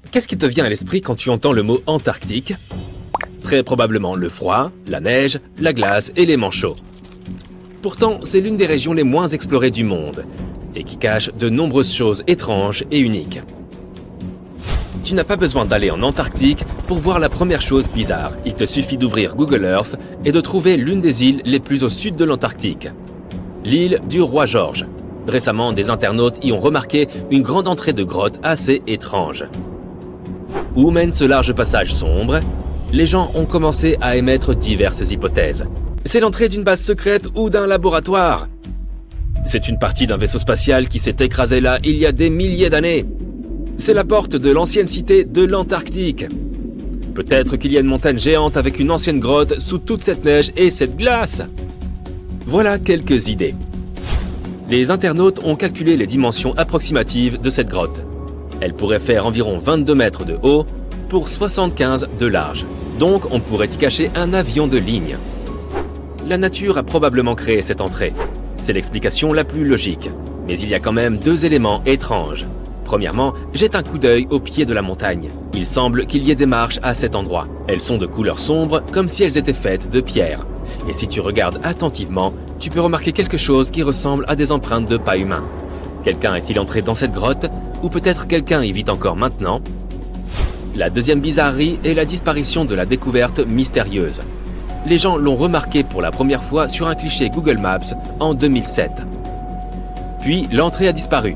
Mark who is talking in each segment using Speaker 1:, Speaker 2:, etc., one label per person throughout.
Speaker 1: Qu'est-ce qui te vient à l'esprit quand tu entends le mot Antarctique? Très probablement le froid, la neige, la glace et les manchots. Pourtant, c'est l'une des régions les moins explorées du monde et qui cache de nombreuses choses étranges et uniques. Tu n'as pas besoin d'aller en Antarctique pour voir la première chose bizarre. Il te suffit d'ouvrir Google Earth et de trouver l'une des îles les plus au sud de l'Antarctique. L'île du Roi George. Récemment, des internautes y ont remarqué une grande entrée de grotte assez étrange. Où mène ce large passage sombre? Les gens ont commencé à émettre diverses hypothèses. C'est l'entrée d'une base secrète ou d'un laboratoire. C'est une partie d'un vaisseau spatial qui s'est écrasé là il y a des milliers d'années. C'est la porte de l'ancienne cité de l'Antarctique. Peut-être qu'il y a une montagne géante avec une ancienne grotte sous toute cette neige et cette glace. Voilà quelques idées. Les internautes ont calculé les dimensions approximatives de cette grotte. Elle pourrait faire environ 22 mètres de haut pour 75 de large. Donc on pourrait y cacher un avion de ligne. La nature a probablement créé cette entrée. C'est l'explication la plus logique. Mais il y a quand même deux éléments étranges. Premièrement, jette un coup d'œil au pied de la montagne. Il semble qu'il y ait des marches à cet endroit. Elles sont de couleur sombre, comme si elles étaient faites de pierre. Et si tu regardes attentivement, tu peux remarquer quelque chose qui ressemble à des empreintes de pas humains. Quelqu'un est-il entré dans cette grotte? Ou peut-être quelqu'un y vit encore maintenant? La deuxième bizarrerie est la disparition de la découverte mystérieuse. Les gens l'ont remarqué pour la première fois sur un cliché Google Maps en 2007. Puis l'entrée a disparu.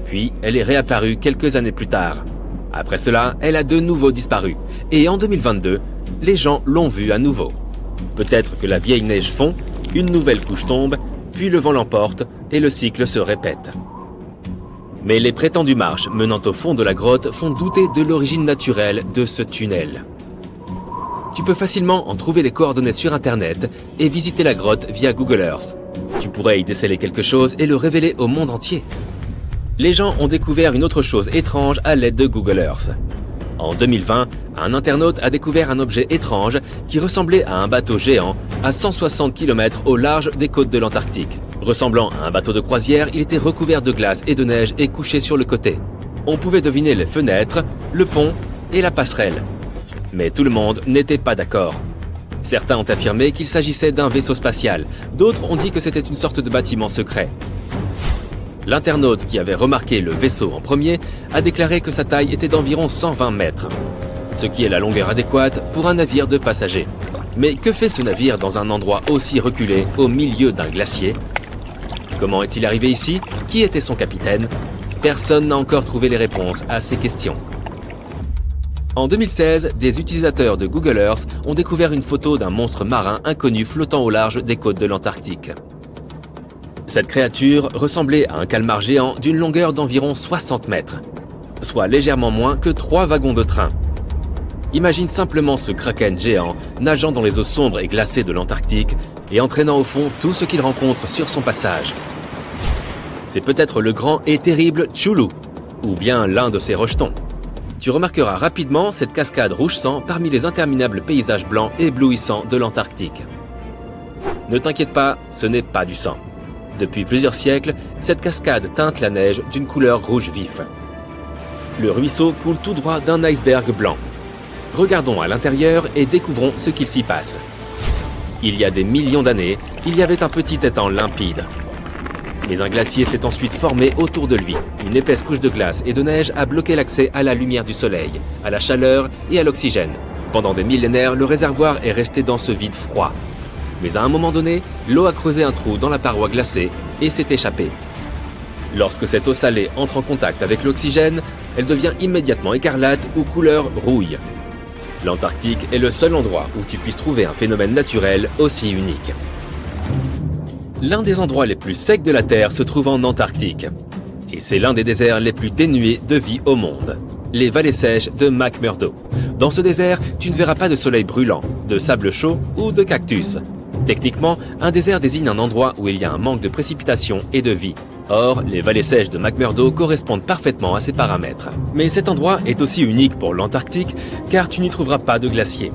Speaker 1: Puis elle est réapparue quelques années plus tard. Après cela, elle a de nouveau disparu. Et en 2022, les gens l'ont vue à nouveau. Peut-être que la vieille neige fond, une nouvelle couche tombe, puis le vent l'emporte et le cycle se répète. Mais les prétendues marches menant au fond de la grotte font douter de l'origine naturelle de ce tunnel. Tu peux facilement en trouver les coordonnées sur Internet et visiter la grotte via Google Earth. Tu pourrais y déceler quelque chose et le révéler au monde entier. Les gens ont découvert une autre chose étrange à l'aide de Google Earth. En 2020, un internaute a découvert un objet étrange qui ressemblait à un bateau géant à 160 km au large des côtes de l'Antarctique. Ressemblant à un bateau de croisière, il était recouvert de glace et de neige et couché sur le côté. On pouvait deviner les fenêtres, le pont et la passerelle. Mais tout le monde n'était pas d'accord. Certains ont affirmé qu'il s'agissait d'un vaisseau spatial, d'autres ont dit que c'était une sorte de bâtiment secret. L'internaute qui avait remarqué le vaisseau en premier a déclaré que sa taille était d'environ 120 mètres, ce qui est la longueur adéquate pour un navire de passagers. Mais que fait ce navire dans un endroit aussi reculé au milieu d'un glacier? Comment est-il arrivé ici? Qui était son capitaine? Personne n'a encore trouvé les réponses à ces questions. En 2016, des utilisateurs de Google Earth ont découvert une photo d'un monstre marin inconnu flottant au large des côtes de l'Antarctique. Cette créature ressemblait à un calmar géant d'une longueur d'environ 60 mètres, soit légèrement moins que 3 wagons de train. Imagine simplement ce kraken géant nageant dans les eaux sombres et glacées de l'Antarctique et entraînant au fond tout ce qu'il rencontre sur son passage. C'est peut-être le grand et terrible Chulu, ou bien l'un de ses rejetons. Tu remarqueras rapidement cette cascade rouge sang parmi les interminables paysages blancs éblouissants de l'Antarctique. Ne t'inquiète pas, ce n'est pas du sang. Depuis plusieurs siècles, cette cascade teinte la neige d'une couleur rouge vif. Le ruisseau coule tout droit d'un iceberg blanc. Regardons à l'intérieur et découvrons ce qu'il s'y passe. Il y a des millions d'années, il y avait un petit étang limpide. Mais un glacier s'est ensuite formé autour de lui. Une épaisse couche de glace et de neige a bloqué l'accès à la lumière du soleil, à la chaleur et à l'oxygène. Pendant des millénaires, le réservoir est resté dans ce vide froid. Mais à un moment donné, l'eau a creusé un trou dans la paroi glacée et s'est échappée. Lorsque cette eau salée entre en contact avec l'oxygène, elle devient immédiatement écarlate ou couleur rouille. L'Antarctique est le seul endroit où tu puisses trouver un phénomène naturel aussi unique. L'un des endroits les plus secs de la Terre se trouve en Antarctique. Et c'est l'un des déserts les plus dénués de vie au monde. Les vallées sèches de McMurdo. Dans ce désert, tu ne verras pas de soleil brûlant, de sable chaud ou de cactus. Techniquement, un désert désigne un endroit où il y a un manque de précipitation et de vie. Or, les vallées sèches de McMurdo correspondent parfaitement à ces paramètres. Mais cet endroit est aussi unique pour l'Antarctique car tu n'y trouveras pas de glacier.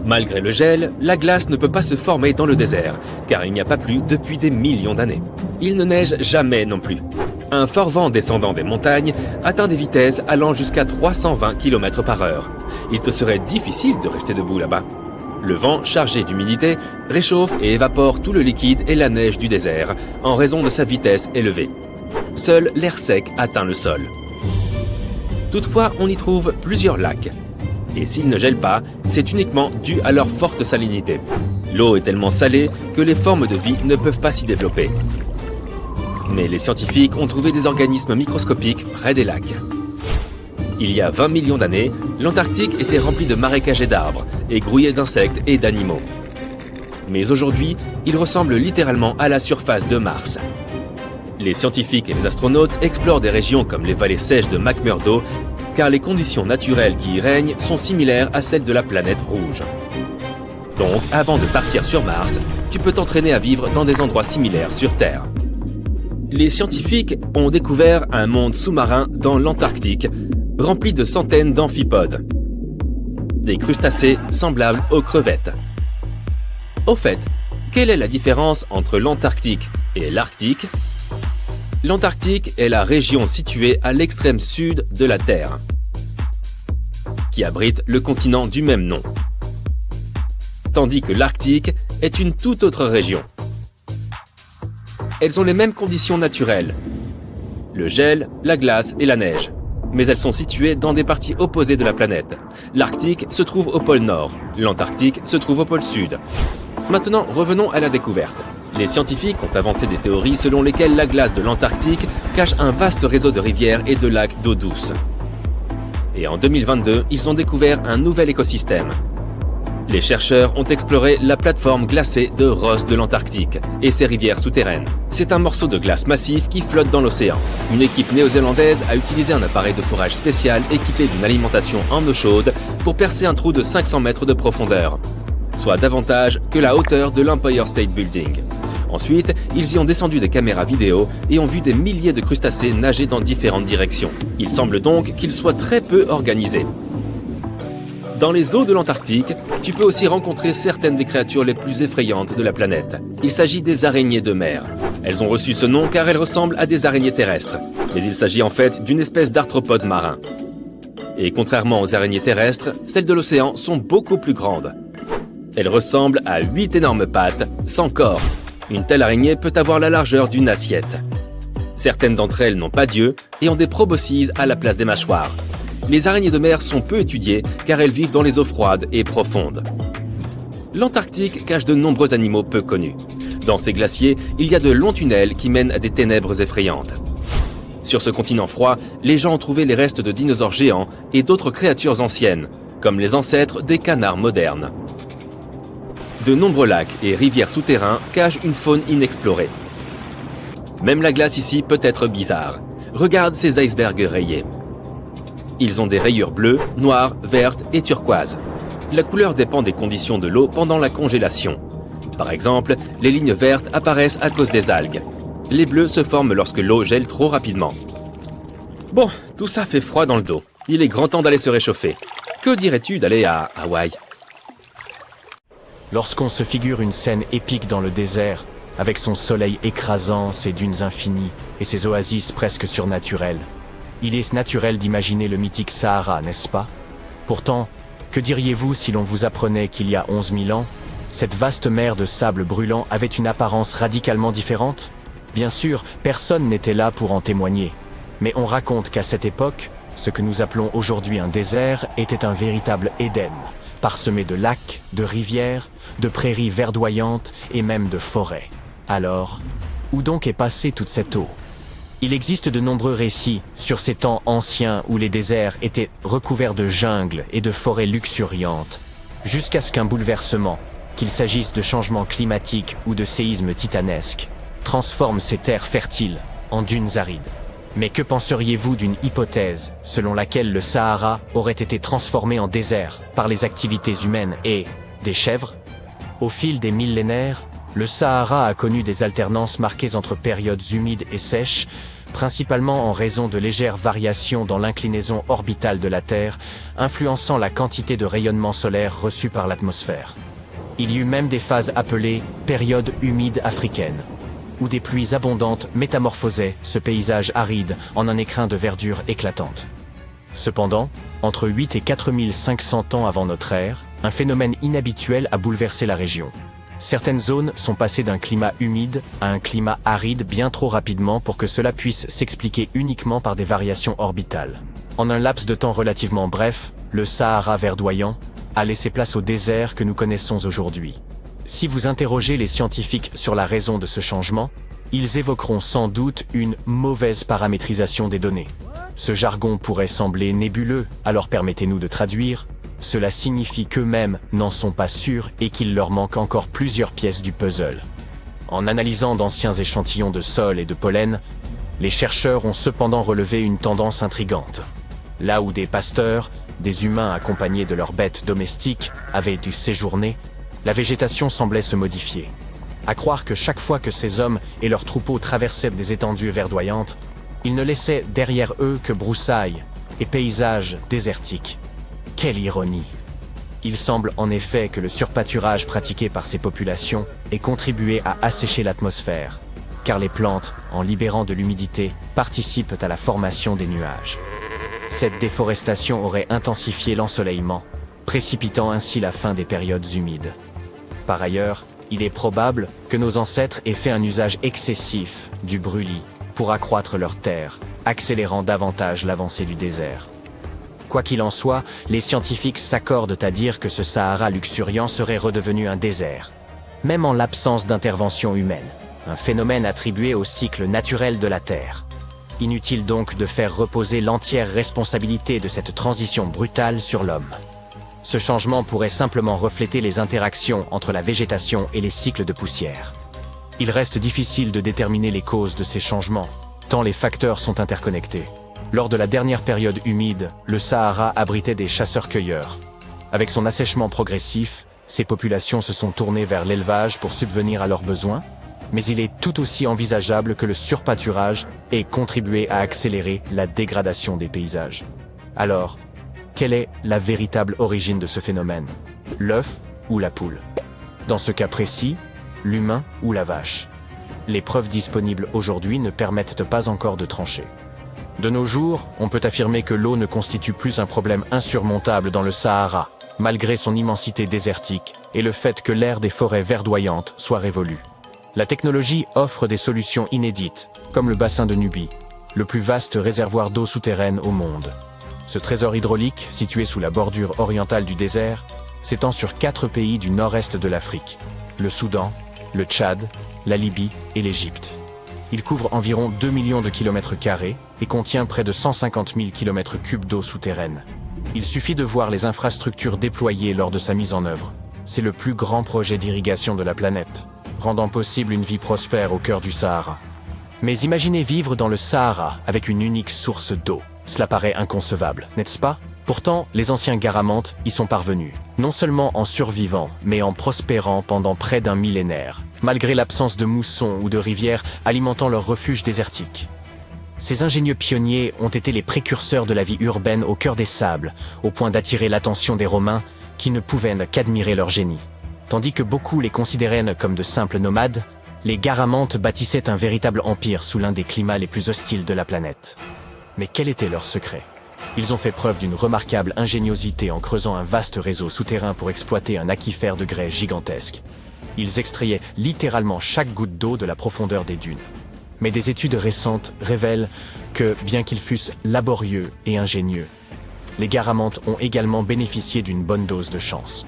Speaker 1: Malgré le gel, la glace ne peut pas se former dans le désert car il n'y a pas plu depuis des millions d'années. Il ne neige jamais non plus. Un fort vent descendant des montagnes atteint des vitesses allant jusqu'à 320 km/h. Il te serait difficile de rester debout là-bas. Le vent, chargé d'humidité, réchauffe et évapore tout le liquide et la neige du désert, en raison de sa vitesse élevée. Seul l'air sec atteint le sol. Toutefois, on y trouve plusieurs lacs. Et s'ils ne gèlent pas, c'est uniquement dû à leur forte salinité. L'eau est tellement salée que les formes de vie ne peuvent pas s'y développer. Mais les scientifiques ont trouvé des organismes microscopiques près des lacs. Il y a 20 millions d'années, l'Antarctique était rempli de marécages d'arbres et grouillé d'insectes et d'animaux. Mais aujourd'hui, il ressemble littéralement à la surface de Mars. Les scientifiques et les astronautes explorent des régions comme les vallées sèches de McMurdo, car les conditions naturelles qui y règnent sont similaires à celles de la planète rouge. Donc, avant de partir sur Mars, tu peux t'entraîner à vivre dans des endroits similaires sur Terre. Les scientifiques ont découvert un monde sous-marin dans l'Antarctique, rempli de centaines d'amphipodes. Des crustacés semblables aux crevettes. Au fait, quelle est la différence entre l'Antarctique et l'Arctique ? L'Antarctique est la région située à l'extrême sud de la Terre, qui abrite le continent du même nom. Tandis que l'Arctique est une toute autre région. Elles ont les mêmes conditions naturelles, le gel, la glace et la neige, mais elles sont situées dans des parties opposées de la planète. L'Arctique se trouve au pôle Nord, l'Antarctique se trouve au pôle Sud. Maintenant, revenons à la découverte. Les scientifiques ont avancé des théories selon lesquelles la glace de l'Antarctique cache un vaste réseau de rivières et de lacs d'eau douce. Et en 2022, ils ont découvert un nouvel écosystème. Les chercheurs ont exploré la plateforme glacée de Ross de l'Antarctique et ses rivières souterraines. C'est un morceau de glace massif qui flotte dans l'océan. Une équipe néo-zélandaise a utilisé un appareil de forage spécial équipé d'une alimentation en eau chaude pour percer un trou de 500 mètres de profondeur, soit davantage que la hauteur de l'Empire State Building. Ensuite, ils y ont descendu des caméras vidéo et ont vu des milliers de crustacés nager dans différentes directions. Il semble donc qu'ils soient très peu organisés. Dans les eaux de l'Antarctique, tu peux aussi rencontrer certaines des créatures les plus effrayantes de la planète. Il s'agit des araignées de mer. Elles ont reçu ce nom car elles ressemblent à des araignées terrestres. Mais il s'agit en fait d'une espèce d'arthropode marin. Et contrairement aux araignées terrestres, celles de l'océan sont beaucoup plus grandes. Elles ressemblent à 8 énormes pattes, sans corps. Une telle araignée peut avoir la largeur d'une assiette. Certaines d'entre elles n'ont pas d'yeux et ont des proboscises à la place des mâchoires. Les araignées de mer sont peu étudiées car elles vivent dans les eaux froides et profondes. L'Antarctique cache de nombreux animaux peu connus. Dans ces glaciers, il y a de longs tunnels qui mènent à des ténèbres effrayantes. Sur ce continent froid, les gens ont trouvé les restes de dinosaures géants et d'autres créatures anciennes, comme les ancêtres des canards modernes. De nombreux lacs et rivières souterrains cachent une faune inexplorée. Même la glace ici peut être bizarre. Regarde ces icebergs rayés. Ils ont des rayures bleues, noires, vertes et turquoises. La couleur dépend des conditions de l'eau pendant la congélation. Par exemple, les lignes vertes apparaissent à cause des algues. Les bleus se forment lorsque l'eau gèle trop rapidement. Bon, tout ça fait froid dans le dos. Il est grand temps d'aller se réchauffer. Que dirais-tu d'aller à Hawaï ?
Speaker 2: Lorsqu'on se figure une scène épique dans le désert, avec son soleil écrasant, ses dunes infinies et ses oasis presque surnaturelles, il est naturel d'imaginer le mythique Sahara, n'est-ce pas ? Pourtant, que diriez-vous si l'on vous apprenait qu'il y a 11 000 ans, cette vaste mer de sable brûlant avait une apparence radicalement différente ? Bien sûr, personne n'était là pour en témoigner. Mais on raconte qu'à cette époque, ce que nous appelons aujourd'hui un désert était un véritable Éden, parsemé de lacs, de rivières, de prairies verdoyantes et même de forêts. Alors, où donc est passée toute cette eau ? Il existe de nombreux récits sur ces temps anciens où les déserts étaient recouverts de jungles et de forêts luxuriantes, jusqu'à ce qu'un bouleversement, qu'il s'agisse de changements climatiques ou de séismes titanesques, transforme ces terres fertiles en dunes arides. Mais que penseriez-vous d'une hypothèse selon laquelle le Sahara aurait été transformé en désert par les activités humaines et des chèvres ? Au fil des millénaires, le Sahara a connu des alternances marquées entre périodes humides et sèches, principalement en raison de légères variations dans l'inclinaison orbitale de la Terre, influençant la quantité de rayonnement solaire reçu par l'atmosphère. Il y eut même des phases appelées périodes humides africaines. où des pluies abondantes métamorphosaient ce paysage aride en un écrin de verdure éclatante. Cependant, entre 8 et 4500 ans avant notre ère, un phénomène inhabituel a bouleversé la région. Certaines zones sont passées d'un climat humide à un climat aride bien trop rapidement pour que cela puisse s'expliquer uniquement par des variations orbitales. En un laps de temps relativement bref, le Sahara verdoyant a laissé place au désert que nous connaissons aujourd'hui. Si vous interrogez les scientifiques sur la raison de ce changement, ils évoqueront sans doute une mauvaise paramétrisation des données. Ce jargon pourrait sembler nébuleux, alors permettez-nous de traduire. Cela signifie qu'eux-mêmes n'en sont pas sûrs et qu'il leur manque encore plusieurs pièces du puzzle. En analysant d'anciens échantillons de sol et de pollen, les chercheurs ont cependant relevé une tendance intrigante. Là où des pasteurs, des humains accompagnés de leurs bêtes domestiques, avaient dû séjourner, la végétation semblait se modifier. À croire que chaque fois que ces hommes et leurs troupeaux traversaient des étendues verdoyantes, ils ne laissaient derrière eux que broussailles et paysages désertiques. Quelle ironie! Il semble en effet que le surpâturage pratiqué par ces populations ait contribué à assécher l'atmosphère, car les plantes, en libérant de l'humidité, participent à la formation des nuages. Cette déforestation aurait intensifié l'ensoleillement, précipitant ainsi la fin des périodes humides. Par ailleurs, il est probable que nos ancêtres aient fait un usage excessif du brûlis pour accroître leurs terres, accélérant davantage l'avancée du désert. Quoi qu'il en soit, les scientifiques s'accordent à dire que ce Sahara luxuriant serait redevenu un désert, même en l'absence d'intervention humaine, un phénomène attribué au cycle naturel de la Terre. Inutile donc de faire reposer l'entière responsabilité de cette transition brutale sur l'homme. Ce changement pourrait simplement refléter les interactions entre la végétation et les cycles de poussière. Il reste difficile de déterminer les causes de ces changements, tant les facteurs sont interconnectés. Lors de la dernière période humide, le Sahara abritait des chasseurs-cueilleurs. Avec son assèchement progressif, ces populations se sont tournées vers l'élevage pour subvenir à leurs besoins, mais il est tout aussi envisageable que le surpâturage ait contribué à accélérer la dégradation des paysages. Alors, quelle est la véritable origine de ce phénomène? L'œuf ou la poule? Dans ce cas précis, l'humain ou la vache? Les preuves disponibles aujourd'hui ne permettent pas encore de trancher. De nos jours, on peut affirmer que l'eau ne constitue plus un problème insurmontable dans le Sahara, malgré son immensité désertique et le fait que l'air des forêts verdoyantes soit révolu. La technologie offre des solutions inédites, comme le bassin de Nubie, le plus vaste réservoir d'eau souterraine au monde. Ce trésor hydraulique, situé sous la bordure orientale du désert, s'étend sur 4 pays du nord-est de l'Afrique, le Soudan, le Tchad, la Libye et l'Égypte. Il couvre environ 2 millions de kilomètres carrés et contient près de 150 000 kilomètres cubes d'eau souterraine. Il suffit de voir les infrastructures déployées lors de sa mise en œuvre. C'est le plus grand projet d'irrigation de la planète, rendant possible une vie prospère au cœur du Sahara. Mais imaginez vivre dans le Sahara avec une unique source d'eau. Cela paraît inconcevable, n'est-ce pas? Pourtant, les anciens Garamantes y sont parvenus, non seulement en survivant, mais en prospérant pendant près d'un millénaire, malgré l'absence de moussons ou de rivières alimentant leurs refuges désertiques. Ces ingénieux pionniers ont été les précurseurs de la vie urbaine au cœur des sables, au point d'attirer l'attention des Romains, qui ne pouvaient qu'admirer leur génie. Tandis que beaucoup les considéraient comme de simples nomades, les Garamantes bâtissaient un véritable empire sous l'un des climats les plus hostiles de la planète. Mais quel était leur secret? Ils ont fait preuve d'une remarquable ingéniosité en creusant un vaste réseau souterrain pour exploiter un aquifère de grès gigantesque. Ils extrayaient littéralement chaque goutte d'eau de la profondeur des dunes. Mais des études récentes révèlent que, bien qu'ils fussent laborieux et ingénieux, les Garamantes ont également bénéficié d'une bonne dose de chance.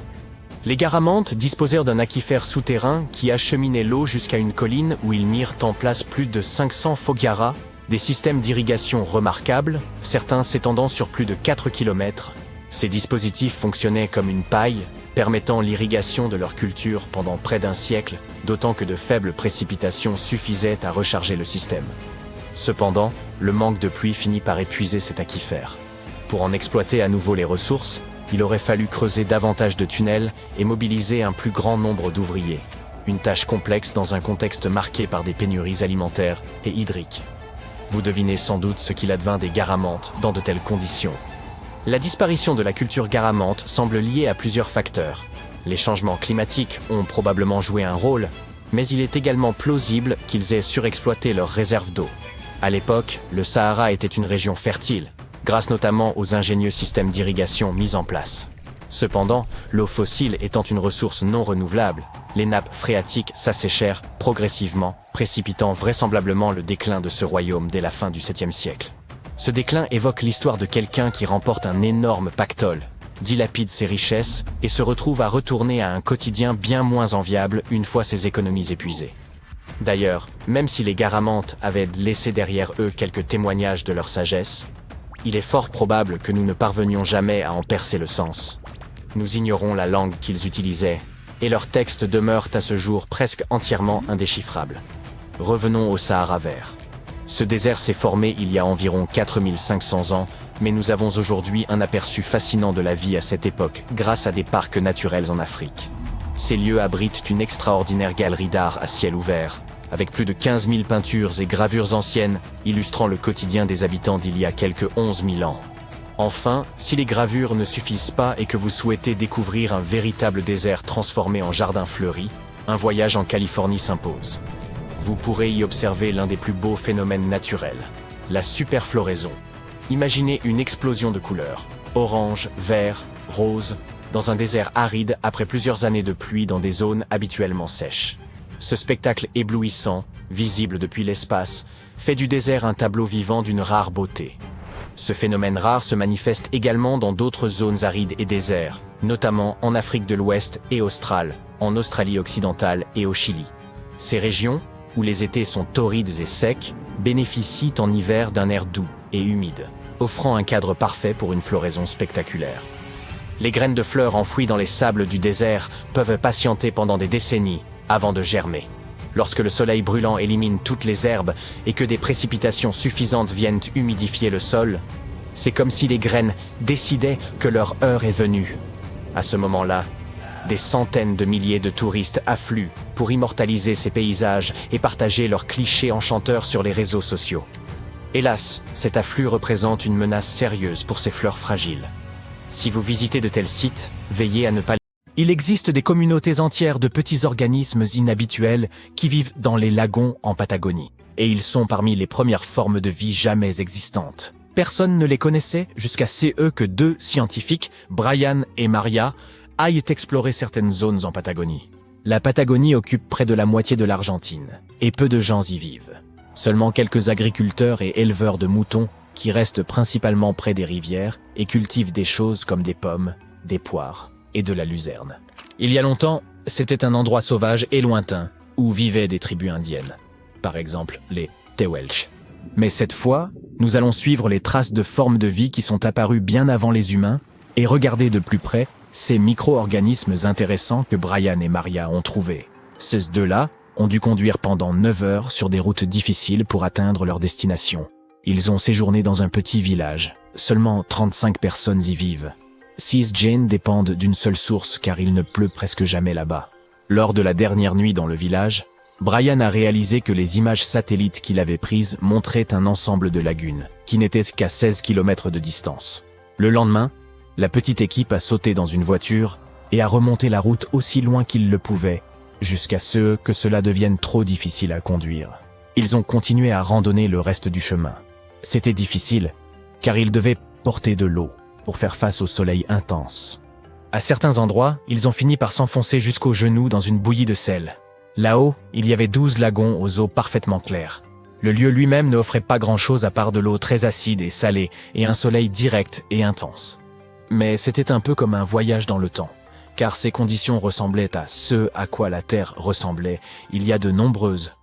Speaker 2: Les Garamantes disposèrent d'un aquifère souterrain qui acheminait l'eau jusqu'à une colline où ils mirent en place plus de 500 foggaras, des systèmes d'irrigation remarquables, certains s'étendant sur plus de 4 km. Ces dispositifs fonctionnaient comme une paille, permettant l'irrigation de leur culture pendant près d'un siècle, d'autant que de faibles précipitations suffisaient à recharger le système. Cependant, le manque de pluie finit par épuiser cet aquifère. Pour en exploiter à nouveau les ressources, il aurait fallu creuser davantage de tunnels et mobiliser un plus grand nombre d'ouvriers. Une tâche complexe dans un contexte marqué par des pénuries alimentaires et hydriques. Vous devinez sans doute ce qu'il advint des Garamantes dans de telles conditions. La disparition de la culture garamante semble liée à plusieurs facteurs. Les changements climatiques ont probablement joué un rôle, Mais il est également plausible qu'ils aient surexploité leurs réserves d'eau. À l'époque, le Sahara était une région fertile, grâce notamment aux ingénieux systèmes d'irrigation mis en place. Cependant, l'eau fossile étant une ressource non renouvelable, les nappes phréatiques s'asséchèrent progressivement, précipitant vraisemblablement le déclin de ce royaume dès la fin du 7e siècle. Ce déclin évoque l'histoire de quelqu'un qui remporte un énorme pactole, dilapide ses richesses et se retrouve à retourner à un quotidien bien moins enviable une fois ses économies épuisées. D'ailleurs, même si les Garamantes avaient laissé derrière eux quelques témoignages de leur sagesse, il est fort probable que nous ne parvenions jamais à en percer le sens. Nous ignorons la langue qu'ils utilisaient, et leurs textes demeurent à ce jour presque entièrement indéchiffrables. Revenons au Sahara vert. Ce désert s'est formé il y a environ 4500 ans, mais nous avons aujourd'hui un aperçu fascinant de la vie à cette époque grâce à des parcs naturels en Afrique. Ces lieux abritent une extraordinaire galerie d'art à ciel ouvert, avec plus de 15 000 peintures et gravures anciennes illustrant le quotidien des habitants d'il y a quelques 11 000 ans. Enfin, si les gravures ne suffisent pas et que vous souhaitez découvrir un véritable désert transformé en jardin fleuri, un voyage en Californie s'impose. Vous pourrez y observer l'un des plus beaux phénomènes naturels, la superfloraison. Imaginez une explosion de couleurs, orange, vert, rose, dans un désert aride après plusieurs années de pluie dans des zones habituellement sèches. Ce spectacle éblouissant, visible depuis l'espace, fait du désert un tableau vivant d'une rare beauté. Ce phénomène rare se manifeste également dans d'autres zones arides et déserts, notamment en Afrique de l'Ouest et australe, en Australie occidentale et au Chili. Ces régions, où les étés sont torrides et secs, bénéficient en hiver d'un air doux et humide, offrant un cadre parfait pour une floraison spectaculaire. Les graines de fleurs enfouies dans les sables du désert peuvent patienter pendant des décennies avant de germer. Lorsque le soleil brûlant élimine toutes les herbes et que des précipitations suffisantes viennent humidifier le sol, c'est comme si les graines décidaient que leur heure est venue. À ce moment-là, des centaines de milliers de touristes affluent pour immortaliser ces paysages et partager leurs clichés enchanteurs sur les réseaux sociaux. Hélas, cet afflux représente une menace sérieuse pour ces fleurs fragiles. Si vous visitez de tels sites, veillez à ne pas... Il existe des communautés entières de petits organismes inhabituels qui vivent dans les lagons en Patagonie. Et ils sont parmi les premières formes de vie jamais existantes. Personne ne les connaissait jusqu'à ce que deux scientifiques, Brian et Maria, aillent explorer certaines zones en Patagonie. La Patagonie occupe près de la moitié de l'Argentine, et peu de gens y vivent. Seulement quelques agriculteurs et éleveurs de moutons qui restent principalement près des rivières et cultivent des choses comme des pommes, des poires et de la luzerne. Il y a longtemps, c'était un endroit sauvage et lointain où vivaient des tribus indiennes. Par exemple, les Tehuelche. Mais cette fois, nous allons suivre les traces de formes de vie qui sont apparues bien avant les humains et regarder de plus près ces micro-organismes intéressants que Brian et Maria ont trouvés. Ces deux-là ont dû conduire pendant 9 heures sur des routes difficiles pour atteindre leur destination. Ils ont séjourné dans un petit village. Seulement 35 personnes y vivent. 6 Jane dépendent d'une seule source car il ne pleut presque jamais là-bas. Lors de la dernière nuit dans le village, Brian a réalisé que les images satellites qu'il avait prises montraient un ensemble de lagunes, qui n'étaient qu'à 16 km de distance. Le lendemain, la petite équipe a sauté dans une voiture et a remonté la route aussi loin qu'ils le pouvaient, jusqu'à ce que cela devienne trop difficile à conduire. Ils ont continué à randonner le reste du chemin. C'était difficile, car ils devaient porter de l'eau pour faire face au soleil intense. À certains endroits, ils ont fini par s'enfoncer jusqu'aux genoux dans une bouillie de sel. Là-haut, il y avait 12 lagons aux eaux parfaitement claires. Le lieu lui-même ne offrait pas grand-chose à part de l'eau très acide et salée et un soleil direct et intense. Mais c'était un peu comme un voyage dans le temps, car ces conditions ressemblaient à ce à quoi la Terre ressemblait il y a de nombreuses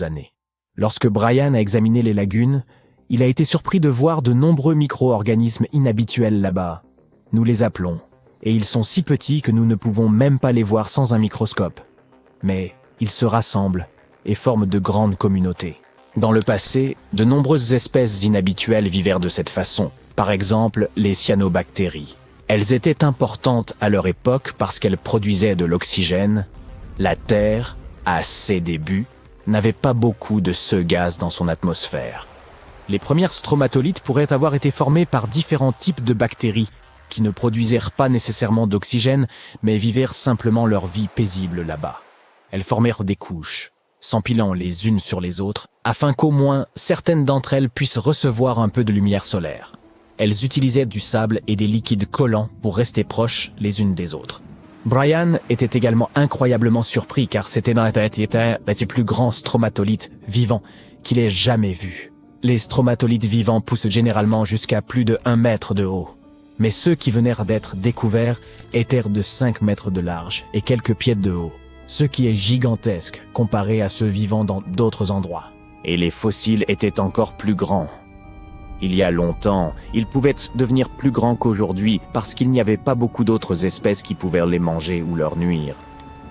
Speaker 2: années. Lorsque Brian a examiné les lagunes, il a été surpris de voir de nombreux micro-organismes inhabituels là-bas. Nous les appelons, et ils sont si petits que nous ne pouvons même pas les voir sans un microscope. Mais ils se rassemblent et forment de grandes communautés. Dans le passé, de nombreuses espèces inhabituelles vivaient de cette façon. Par exemple, les cyanobactéries. Elles étaient importantes à leur époque parce qu'elles produisaient de l'oxygène. La Terre, à ses débuts, n'avait pas beaucoup de ce gaz dans son atmosphère. Les premières stromatolites pourraient avoir été formées par différents types de bactéries qui ne produisirent pas nécessairement d'oxygène, mais vivirent simplement leur vie paisible là-bas. Elles formèrent des couches, s'empilant les unes sur les autres, afin qu'au moins certaines d'entre elles puissent recevoir un peu de lumière solaire. Elles utilisaient du sable et des liquides collants pour rester proches les unes des autres. Brian était également incroyablement surpris car c'était l'un des plus grands stromatolites vivants qu'il ait jamais vus. Les stromatolites vivants poussent généralement jusqu'à plus de 1 mètre de haut. Mais ceux qui venaient d'être découverts étaient de 5 mètres de large et quelques pieds de haut, ce qui est gigantesque comparé à ceux vivant dans d'autres endroits. Et les fossiles étaient encore plus grands. Il y a longtemps, ils pouvaient devenir plus grands qu'aujourd'hui parce qu'il n'y avait pas beaucoup d'autres espèces qui pouvaient les manger ou leur nuire.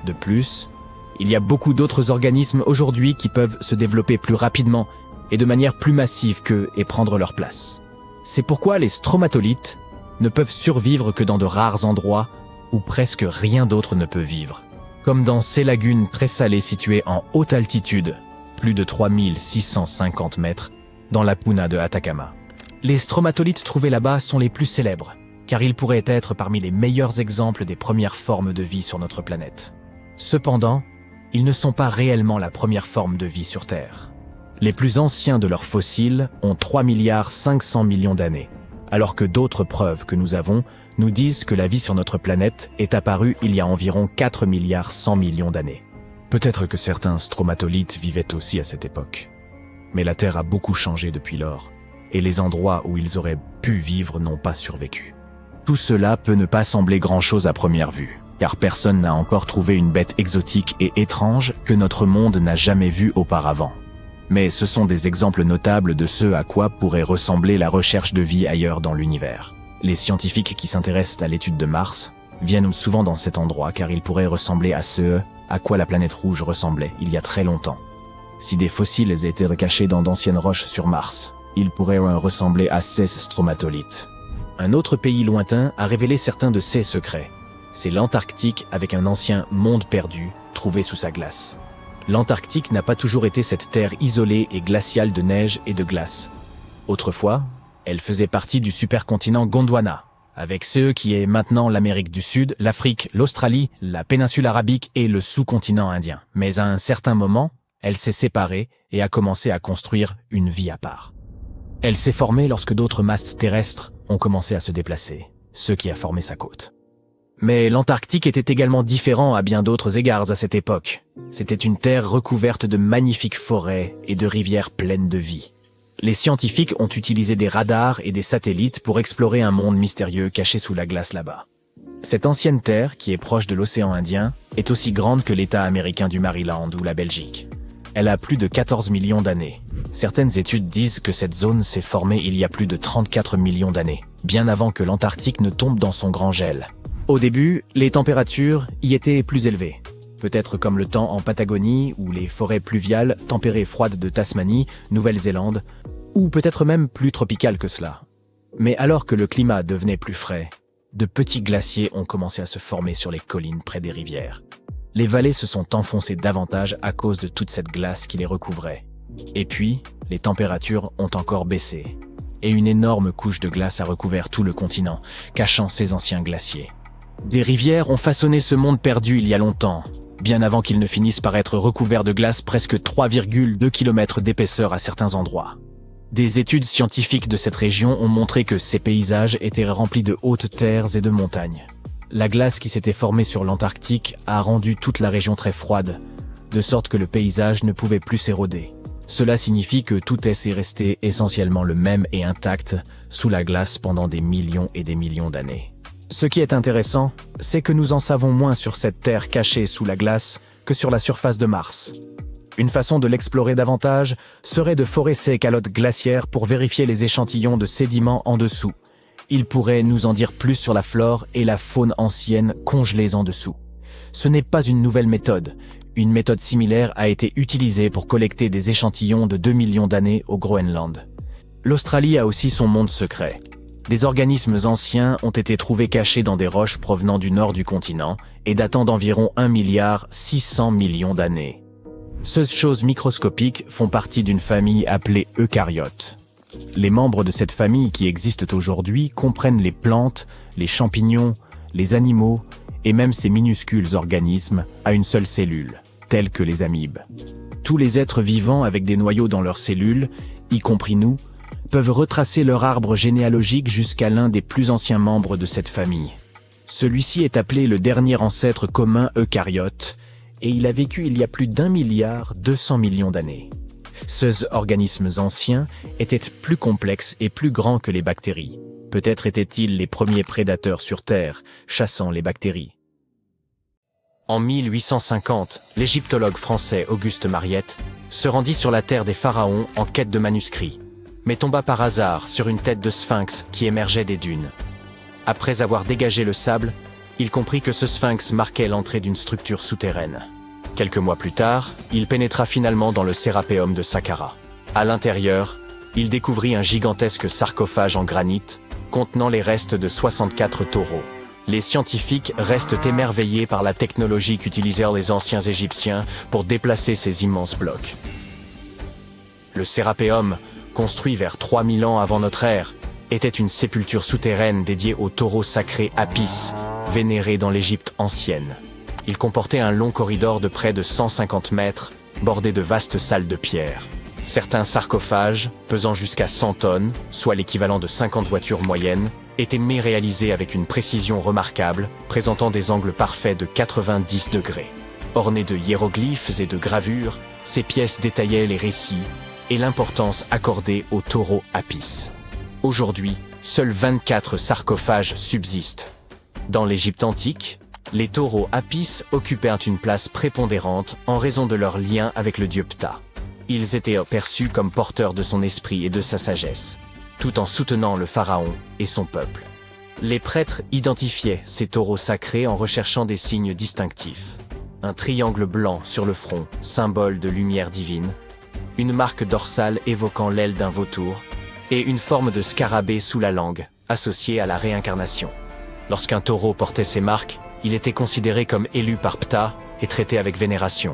Speaker 2: De plus, il y a beaucoup d'autres organismes aujourd'hui qui peuvent se développer plus rapidement et de manière plus massive qu'eux et prendre leur place. C'est pourquoi les stromatolites ne peuvent survivre que dans de rares endroits où presque rien d'autre ne peut vivre. Comme dans ces lagunes très salées situées en haute altitude, plus de 3650 mètres, dans la puna de Atacama. Les stromatolites trouvés là-bas sont les plus célèbres, car ils pourraient être parmi les meilleurs exemples des premières formes de vie sur notre planète. Cependant, ils ne sont pas réellement la première forme de vie sur Terre. Les plus anciens de leurs fossiles ont 3,5 milliards d'années, alors que d'autres preuves que nous avons nous disent que la vie sur notre planète est apparue il y a environ 4,1 milliards d'années. Peut-être que certains stromatolites vivaient aussi à cette époque. Mais la Terre a beaucoup changé depuis lors, et les endroits où ils auraient pu vivre n'ont pas survécu. Tout cela peut ne pas sembler grand-chose à première vue, car personne n'a encore trouvé une bête exotique et étrange que notre monde n'a jamais vue auparavant. Mais ce sont des exemples notables de ce à quoi pourrait ressembler la recherche de vie ailleurs dans l'univers. Les scientifiques qui s'intéressent à l'étude de Mars viennent souvent dans cet endroit car il pourrait ressembler à ce à quoi la planète rouge ressemblait il y a très longtemps. Si des fossiles étaient cachés dans d'anciennes roches sur Mars, ils pourraient ressembler à ces stromatolites. Un autre pays lointain a révélé certains de ses secrets. C'est l'Antarctique avec un ancien monde perdu trouvé sous sa glace. L'Antarctique n'a pas toujours été cette terre isolée et glaciale de neige et de glace. Autrefois, elle faisait partie du supercontinent Gondwana, avec ce qui est maintenant l'Amérique du Sud, l'Afrique, l'Australie, la péninsule arabique et le sous-continent indien. Mais à un certain moment, elle s'est séparée et a commencé à construire une vie à part. Elle s'est formée lorsque d'autres masses terrestres ont commencé à se déplacer, ce qui a formé sa côte. Mais l'Antarctique était également différent à bien d'autres égards à cette époque. C'était une terre recouverte de magnifiques forêts et de rivières pleines de vie. Les scientifiques ont utilisé des radars et des satellites pour explorer un monde mystérieux caché sous la glace là-bas. Cette ancienne terre, qui est proche de l'océan Indien, est aussi grande que l'État américain du Maryland ou la Belgique. Elle a plus de 14 millions d'années. Certaines études disent que cette zone s'est formée il y a plus de 34 millions d'années, bien avant que l'Antarctique ne tombe dans son grand gel. Au début, les températures y étaient plus élevées. Peut-être comme le temps en Patagonie ou les forêts pluviales tempérées froides de Tasmanie, Nouvelle-Zélande, ou peut-être même plus tropicales que cela. Mais alors que le climat devenait plus frais, de petits glaciers ont commencé à se former sur les collines près des rivières. Les vallées se sont enfoncées davantage à cause de toute cette glace qui les recouvrait. Et puis, les températures ont encore baissé. Et une énorme couche de glace a recouvert tout le continent, cachant ces anciens glaciers. Des rivières ont façonné ce monde perdu il y a longtemps, bien avant qu'il ne finisse par être recouvert de glace presque 3,2 km d'épaisseur à certains endroits. Des études scientifiques de cette région ont montré que ces paysages étaient remplis de hautes terres et de montagnes. La glace qui s'était formée sur l'Antarctique a rendu toute la région très froide, de sorte que le paysage ne pouvait plus s'éroder. Cela signifie que tout est resté essentiellement le même et intact sous la glace pendant des millions et des millions d'années. Ce qui est intéressant, c'est que nous en savons moins sur cette terre cachée sous la glace que sur la surface de Mars. Une façon de l'explorer davantage serait de forer ces calottes glaciaires pour vérifier les échantillons de sédiments en dessous. Il pourrait nous en dire plus sur la flore et la faune ancienne congelées en dessous. Ce n'est pas une nouvelle méthode. Une méthode similaire a été utilisée pour collecter des échantillons de 2 millions d'années au Groenland. L'Australie a aussi son monde secret. Des organismes anciens ont été trouvés cachés dans des roches provenant du nord du continent et datant d'environ 1,6 milliard d'années. Ces choses microscopiques font partie d'une famille appelée eucaryotes. Les membres de cette famille qui existent aujourd'hui comprennent les plantes, les champignons, les animaux et même ces minuscules organismes à une seule cellule. tels que les amibes. Tous les êtres vivants avec des noyaux dans leurs cellules, y compris nous, peuvent retracer leur arbre généalogique jusqu'à l'un des plus anciens membres de cette famille. Celui-ci est appelé le dernier ancêtre commun eucaryote, et il a vécu il y a plus d'1,2 milliard d'années. Ces organismes anciens étaient plus complexes et plus grands que les bactéries. Peut-être étaient-ils les premiers prédateurs sur Terre, chassant les bactéries. En 1850, l'égyptologue français Auguste Mariette se rendit sur la terre des pharaons en quête de manuscrits, mais tomba par hasard sur une tête de sphinx qui émergeait des dunes. Après avoir dégagé le sable, il comprit que ce sphinx marquait l'entrée d'une structure souterraine. Quelques mois plus tard, il pénétra finalement dans le Sérapéum de Saqqara. À l'intérieur, il découvrit un gigantesque sarcophage en granit contenant les restes de 64 taureaux. Les scientifiques restent émerveillés par la technologie qu'utilisèrent les anciens Égyptiens pour déplacer ces immenses blocs. Le Sérapéum, construit vers 3000 ans avant notre ère, était une sépulture souterraine dédiée au taureau sacré Apis, vénéré dans l'Égypte ancienne. Il comportait un long corridor de près de 150 mètres, bordé de vastes salles de pierre. Certains sarcophages, pesant jusqu'à 100 tonnes, soit l'équivalent de 50 voitures moyennes, étaient réalisés avec une précision remarquable, présentant des angles parfaits de 90 degrés. Ornés de hiéroglyphes et de gravures, ces pièces détaillaient les récits et l'importance accordée au taureau Apis. Aujourd'hui, seuls 24 sarcophages subsistent. Dans l'Égypte antique, les taureaux Apis occupèrent une place prépondérante en raison de leur lien avec le dieu Ptah. Ils étaient perçus comme porteurs de son esprit et de sa sagesse, tout en soutenant le pharaon et son peuple. Les prêtres identifiaient ces taureaux sacrés en recherchant des signes distinctifs. Un triangle blanc sur le front, symbole de lumière divine, une marque dorsale évoquant l'aile d'un vautour, et une forme de scarabée sous la langue, associée à la réincarnation. Lorsqu'un taureau portait ces marques, il était considéré comme élu par Ptah et traité avec vénération.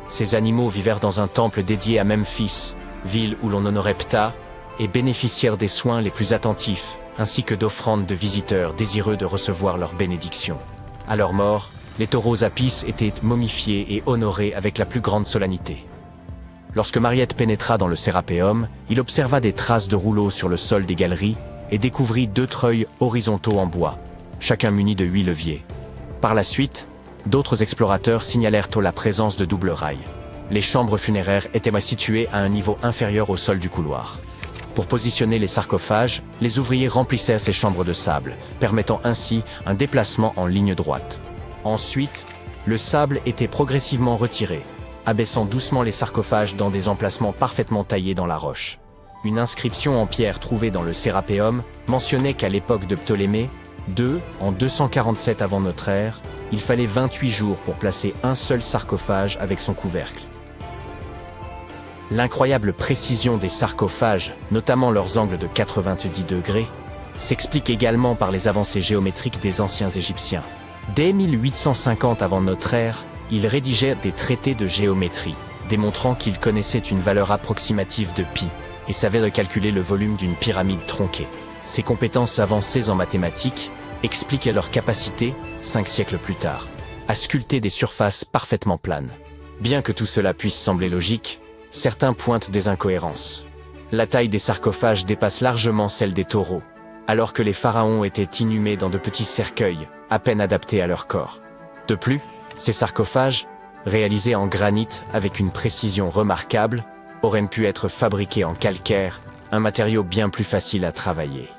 Speaker 2: Ces animaux vivèrent dans un temple dédié à Memphis, ville où l'on honorait Ptah, et bénéficièrent des soins les plus attentifs, ainsi que d'offrandes de visiteurs désireux de recevoir leur bénédiction. À leur mort, les taureaux Apis étaient momifiés et honorés avec la plus grande solennité. Lorsque Mariette pénétra dans le Sérapéum, il observa des traces de rouleaux sur le sol des galeries et découvrit 2 treuils horizontaux en bois, chacun muni de 8 leviers. Par la suite, d'autres explorateurs signalèrent la présence de doubles rails. Les chambres funéraires étaient situées à un niveau inférieur au sol du couloir. Pour positionner les sarcophages, les ouvriers remplissèrent ces chambres de sable, permettant ainsi un déplacement en ligne droite. Ensuite, le sable était progressivement retiré, abaissant doucement les sarcophages dans des emplacements parfaitement taillés dans la roche. Une inscription en pierre trouvée dans le Sérapéum mentionnait qu'à l'époque de Ptolémée, en 247 avant notre ère, il fallait 28 jours pour placer un seul sarcophage avec son couvercle. L'incroyable précision des sarcophages, notamment leurs angles de 90 degrés, s'explique également par les avancées géométriques des anciens Égyptiens. Dès 1850 avant notre ère, ils rédigèrent des traités de géométrie, démontrant qu'ils connaissaient une valeur approximative de pi et savaient calculer le volume d'une pyramide tronquée. Ces compétences avancées en mathématiques expliquaient leur capacité, 5 siècles plus tard, à sculpter des surfaces parfaitement planes. Bien que tout cela puisse sembler logique, certains pointent des incohérences. La taille des sarcophages dépasse largement celle des taureaux, alors que les pharaons étaient inhumés dans de petits cercueils, à peine adaptés à leur corps. De plus, ces sarcophages, réalisés en granit avec une précision remarquable, auraient pu être fabriqués en calcaire, un matériau bien plus facile à travailler.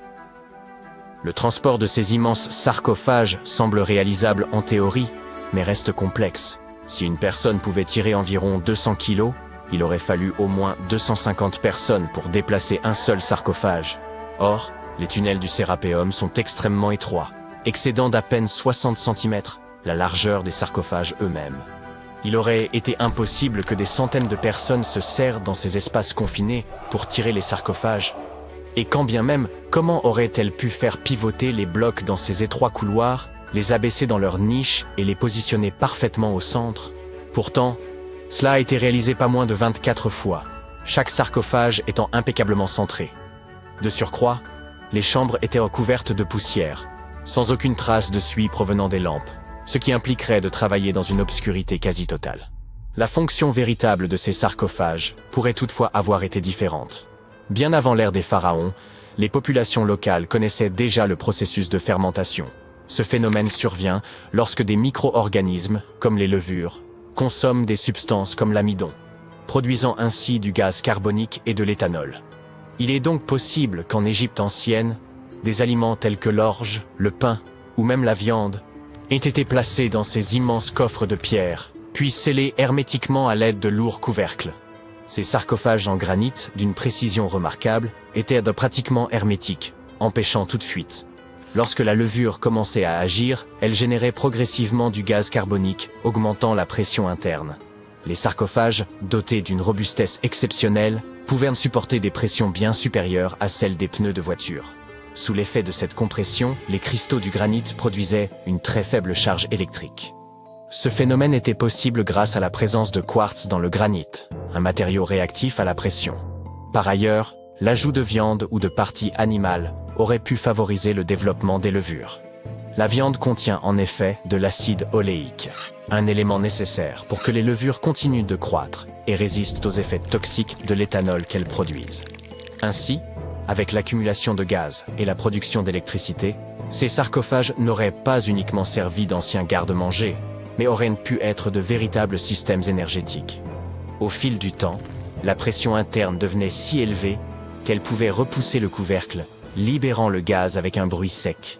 Speaker 2: Le transport de ces immenses sarcophages semble réalisable en théorie, mais reste complexe. Si une personne pouvait tirer environ 200 kilos, il aurait fallu au moins 250 personnes pour déplacer un seul sarcophage. Or, les tunnels du Sérapéum sont extrêmement étroits, excédant d'à peine 60 cm la largeur des sarcophages eux-mêmes. Il aurait été impossible que des centaines de personnes se serrent dans ces espaces confinés pour tirer les sarcophages. Et quand bien même, comment auraient-elles pu faire pivoter les blocs dans ces étroits couloirs, les abaisser dans leurs niches et les positionner parfaitement au centre? Pourtant, cela a été réalisé pas moins de 24 fois, chaque sarcophage étant impeccablement centré. De surcroît, les chambres étaient recouvertes de poussière, sans aucune trace de suie provenant des lampes, ce qui impliquerait de travailler dans une obscurité quasi totale. La fonction véritable de ces sarcophages pourrait toutefois avoir été différente. Bien avant l'ère des pharaons, les populations locales connaissaient déjà le processus de fermentation. Ce phénomène survient lorsque des micro-organismes, comme les levures, consomment des substances comme l'amidon, produisant ainsi du gaz carbonique et de l'éthanol. Il est donc possible qu'en Égypte ancienne, des aliments tels que l'orge, le pain ou même la viande aient été placés dans ces immenses coffres de pierre, puis scellés hermétiquement à l'aide de lourds couvercles. Ces sarcophages en granit, d'une précision remarquable, étaient pratiquement hermétiques, empêchant toute fuite. Lorsque la levure commençait à agir, elle générait progressivement du gaz carbonique, augmentant la pression interne. Les sarcophages, dotés d'une robustesse exceptionnelle, pouvaient supporter des pressions bien supérieures à celles des pneus de voiture. Sous l'effet de cette compression, les cristaux du granit produisaient une très faible charge électrique. Ce phénomène était possible grâce à la présence de quartz dans le granit, un matériau réactif à la pression. Par ailleurs, l'ajout de viande ou de parties animales aurait pu favoriser le développement des levures. La viande contient en effet de l'acide oléique, un élément nécessaire pour que les levures continuent de croître et résistent aux effets toxiques de l'éthanol qu'elles produisent. Ainsi, avec l'accumulation de gaz et la production d'électricité, ces sarcophages n'auraient pas uniquement servi d'anciens garde-manger, mais auraient pu être de véritables systèmes énergétiques. Au fil du temps, la pression interne devenait si élevée qu'elle pouvait repousser le couvercle, libérant le gaz avec un bruit sec.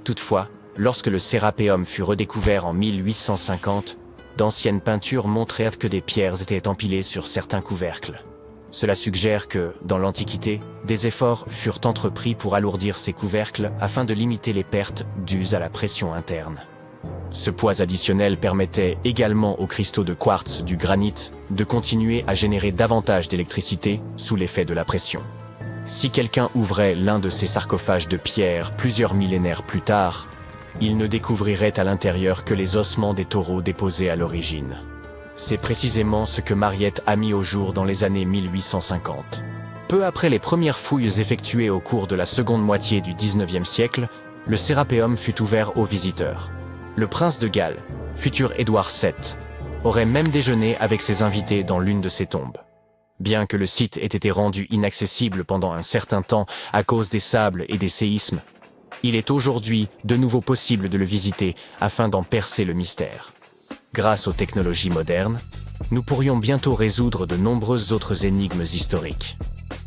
Speaker 2: Toutefois, lorsque le sérapéum fut redécouvert en 1850, d'anciennes peintures montrèrent que des pierres étaient empilées sur certains couvercles. Cela suggère que, dans l'Antiquité, des efforts furent entrepris pour alourdir ces couvercles afin de limiter les pertes dues à la pression interne. Ce poids additionnel permettait également aux cristaux de quartz du granit de continuer à générer davantage d'électricité sous l'effet de la pression. Si quelqu'un ouvrait l'un de ces sarcophages de pierre plusieurs millénaires plus tard, il ne découvrirait à l'intérieur que les ossements des taureaux déposés à l'origine. C'est précisément ce que Mariette a mis au jour dans les années 1850. Peu après les premières fouilles effectuées au cours de la seconde moitié du XIXe siècle, le sérapéum fut ouvert aux visiteurs. Le prince de Galles, futur Édouard VII, aurait même déjeuné avec ses invités dans l'une de ces tombes. Bien que le site ait été rendu inaccessible pendant un certain temps à cause des sables et des séismes, il est aujourd'hui de nouveau possible de le visiter afin d'en percer le mystère. Grâce aux technologies modernes, nous pourrions bientôt résoudre de nombreuses autres énigmes historiques.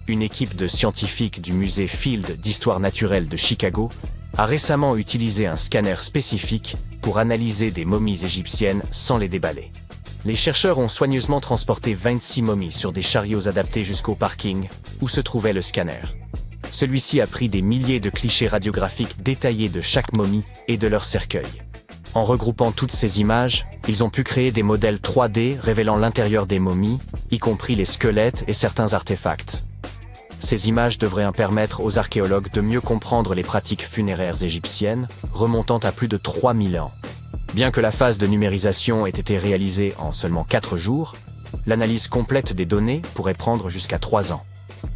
Speaker 2: Une équipe de scientifiques du musée Field d'Histoire naturelle de Chicago a récemment utilisé un scanner spécifique pour analyser des momies égyptiennes sans les déballer. Les chercheurs ont soigneusement transporté 26 momies sur des chariots adaptés jusqu'au parking où se trouvait le scanner. Celui-ci a pris des milliers de clichés radiographiques détaillés de chaque momie et de leur cercueil. En regroupant toutes ces images, ils ont pu créer des modèles 3D révélant l'intérieur des momies, y compris les squelettes et certains artefacts. Ces images devraient permettre aux archéologues de mieux comprendre les pratiques funéraires égyptiennes, remontant à plus de 3000 ans. Bien que la phase de numérisation ait été réalisée en seulement 4 jours, l'analyse complète des données pourrait prendre jusqu'à 3 ans.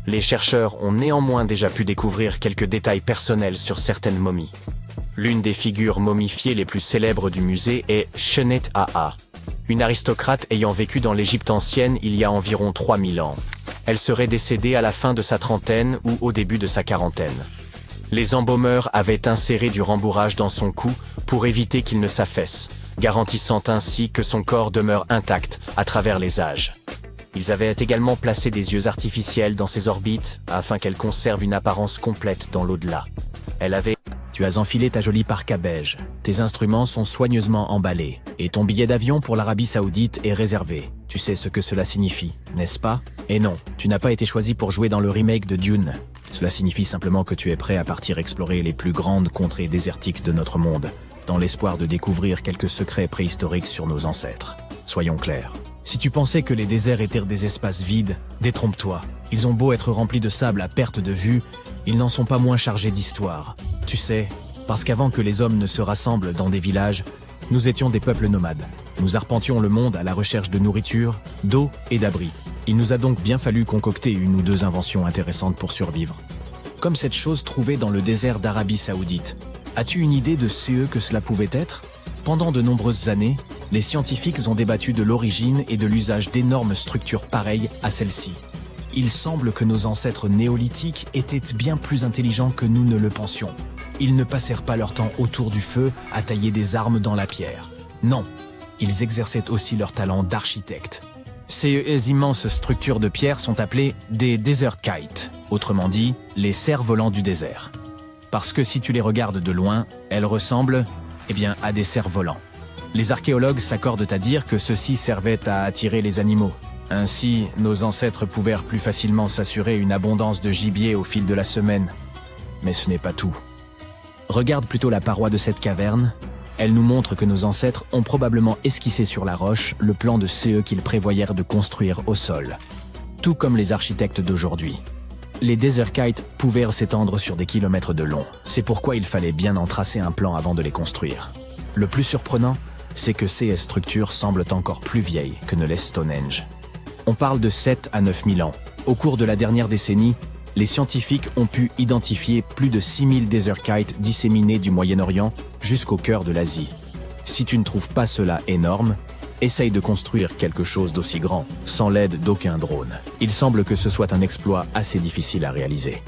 Speaker 2: Les chercheurs ont néanmoins déjà pu découvrir quelques détails personnels sur certaines momies. L'une des figures momifiées les plus célèbres du musée est Shennet Aa, une aristocrate ayant vécu dans l'Égypte ancienne il y a environ 3000 ans. Elle serait décédée à la fin de sa trentaine ou au début de sa quarantaine. Les embaumeurs avaient inséré du rembourrage dans son cou pour éviter qu'il ne s'affaisse, garantissant ainsi que son corps demeure intact à travers les âges. Ils avaient également placé des yeux artificiels dans ses orbites afin qu'elle conserve une apparence complète dans l'au-delà. Elle avait...
Speaker 3: Tu as enfilé ta jolie parka beige, tes instruments sont soigneusement emballés, et ton billet d'avion pour l'Arabie Saoudite est réservé. Tu sais ce que cela signifie, n'est-ce pas? Et non, tu n'as pas été choisi pour jouer dans le remake de Dune. Cela signifie simplement que tu es prêt à partir explorer les plus grandes contrées désertiques de notre monde, dans l'espoir de découvrir quelques secrets préhistoriques sur nos ancêtres. Soyons clairs. Si tu pensais que les déserts étaient des espaces vides, détrompe-toi. Ils ont beau être remplis de sable à perte de vue, ils n'en sont pas moins chargés d'histoire. Tu sais, parce qu'avant que les hommes ne se rassemblent dans des villages, nous étions des peuples nomades. Nous arpentions le monde à la recherche de nourriture, d'eau et d'abri. Il nous a donc bien fallu concocter une ou deux inventions intéressantes pour survivre. Comme cette chose trouvée dans le désert d'Arabie Saoudite. As-tu une idée de ce que cela pouvait être? Pendant de nombreuses années, Les scientifiques ont débattu de l'origine et de l'usage d'énormes structures pareilles à celle-ci. Il semble que nos ancêtres néolithiques étaient bien plus intelligents que nous ne le pensions. Ils ne passèrent pas leur temps autour du feu à tailler des armes dans la pierre. Non, ils exerçaient aussi leur talent d'architecte. Ces immenses structures de pierre sont appelées des desert kites, autrement dit, les cerfs-volants du désert. Parce que si tu les regardes de loin, elles ressemblent, à des cerfs-volants. Les archéologues s'accordent à dire que ceux-ci servaient à attirer les animaux. Ainsi, nos ancêtres pouvaient plus facilement s'assurer une abondance de gibier au fil de la semaine. Mais ce n'est pas tout. Regarde plutôt la paroi de cette caverne. Elle nous montre que nos ancêtres ont probablement esquissé sur la roche le plan de CE qu'ils prévoyèrent de construire au sol. Tout comme les architectes d'aujourd'hui. Les desert kites pouvaient s'étendre sur des kilomètres de long. C'est pourquoi il fallait bien en tracer un plan avant de les construire. Le plus surprenant, c'est que ces structures semblent encore plus vieilles que ne l'est Stonehenge. On parle de 7 à 9 000 ans. Au cours de la dernière décennie, les scientifiques ont pu identifier plus de 6000 desert kites disséminés du Moyen-Orient jusqu'au cœur de l'Asie. Si tu ne trouves pas cela énorme, essaye de construire quelque chose d'aussi grand, sans l'aide d'aucun drone. Il semble que ce soit un exploit assez difficile à réaliser.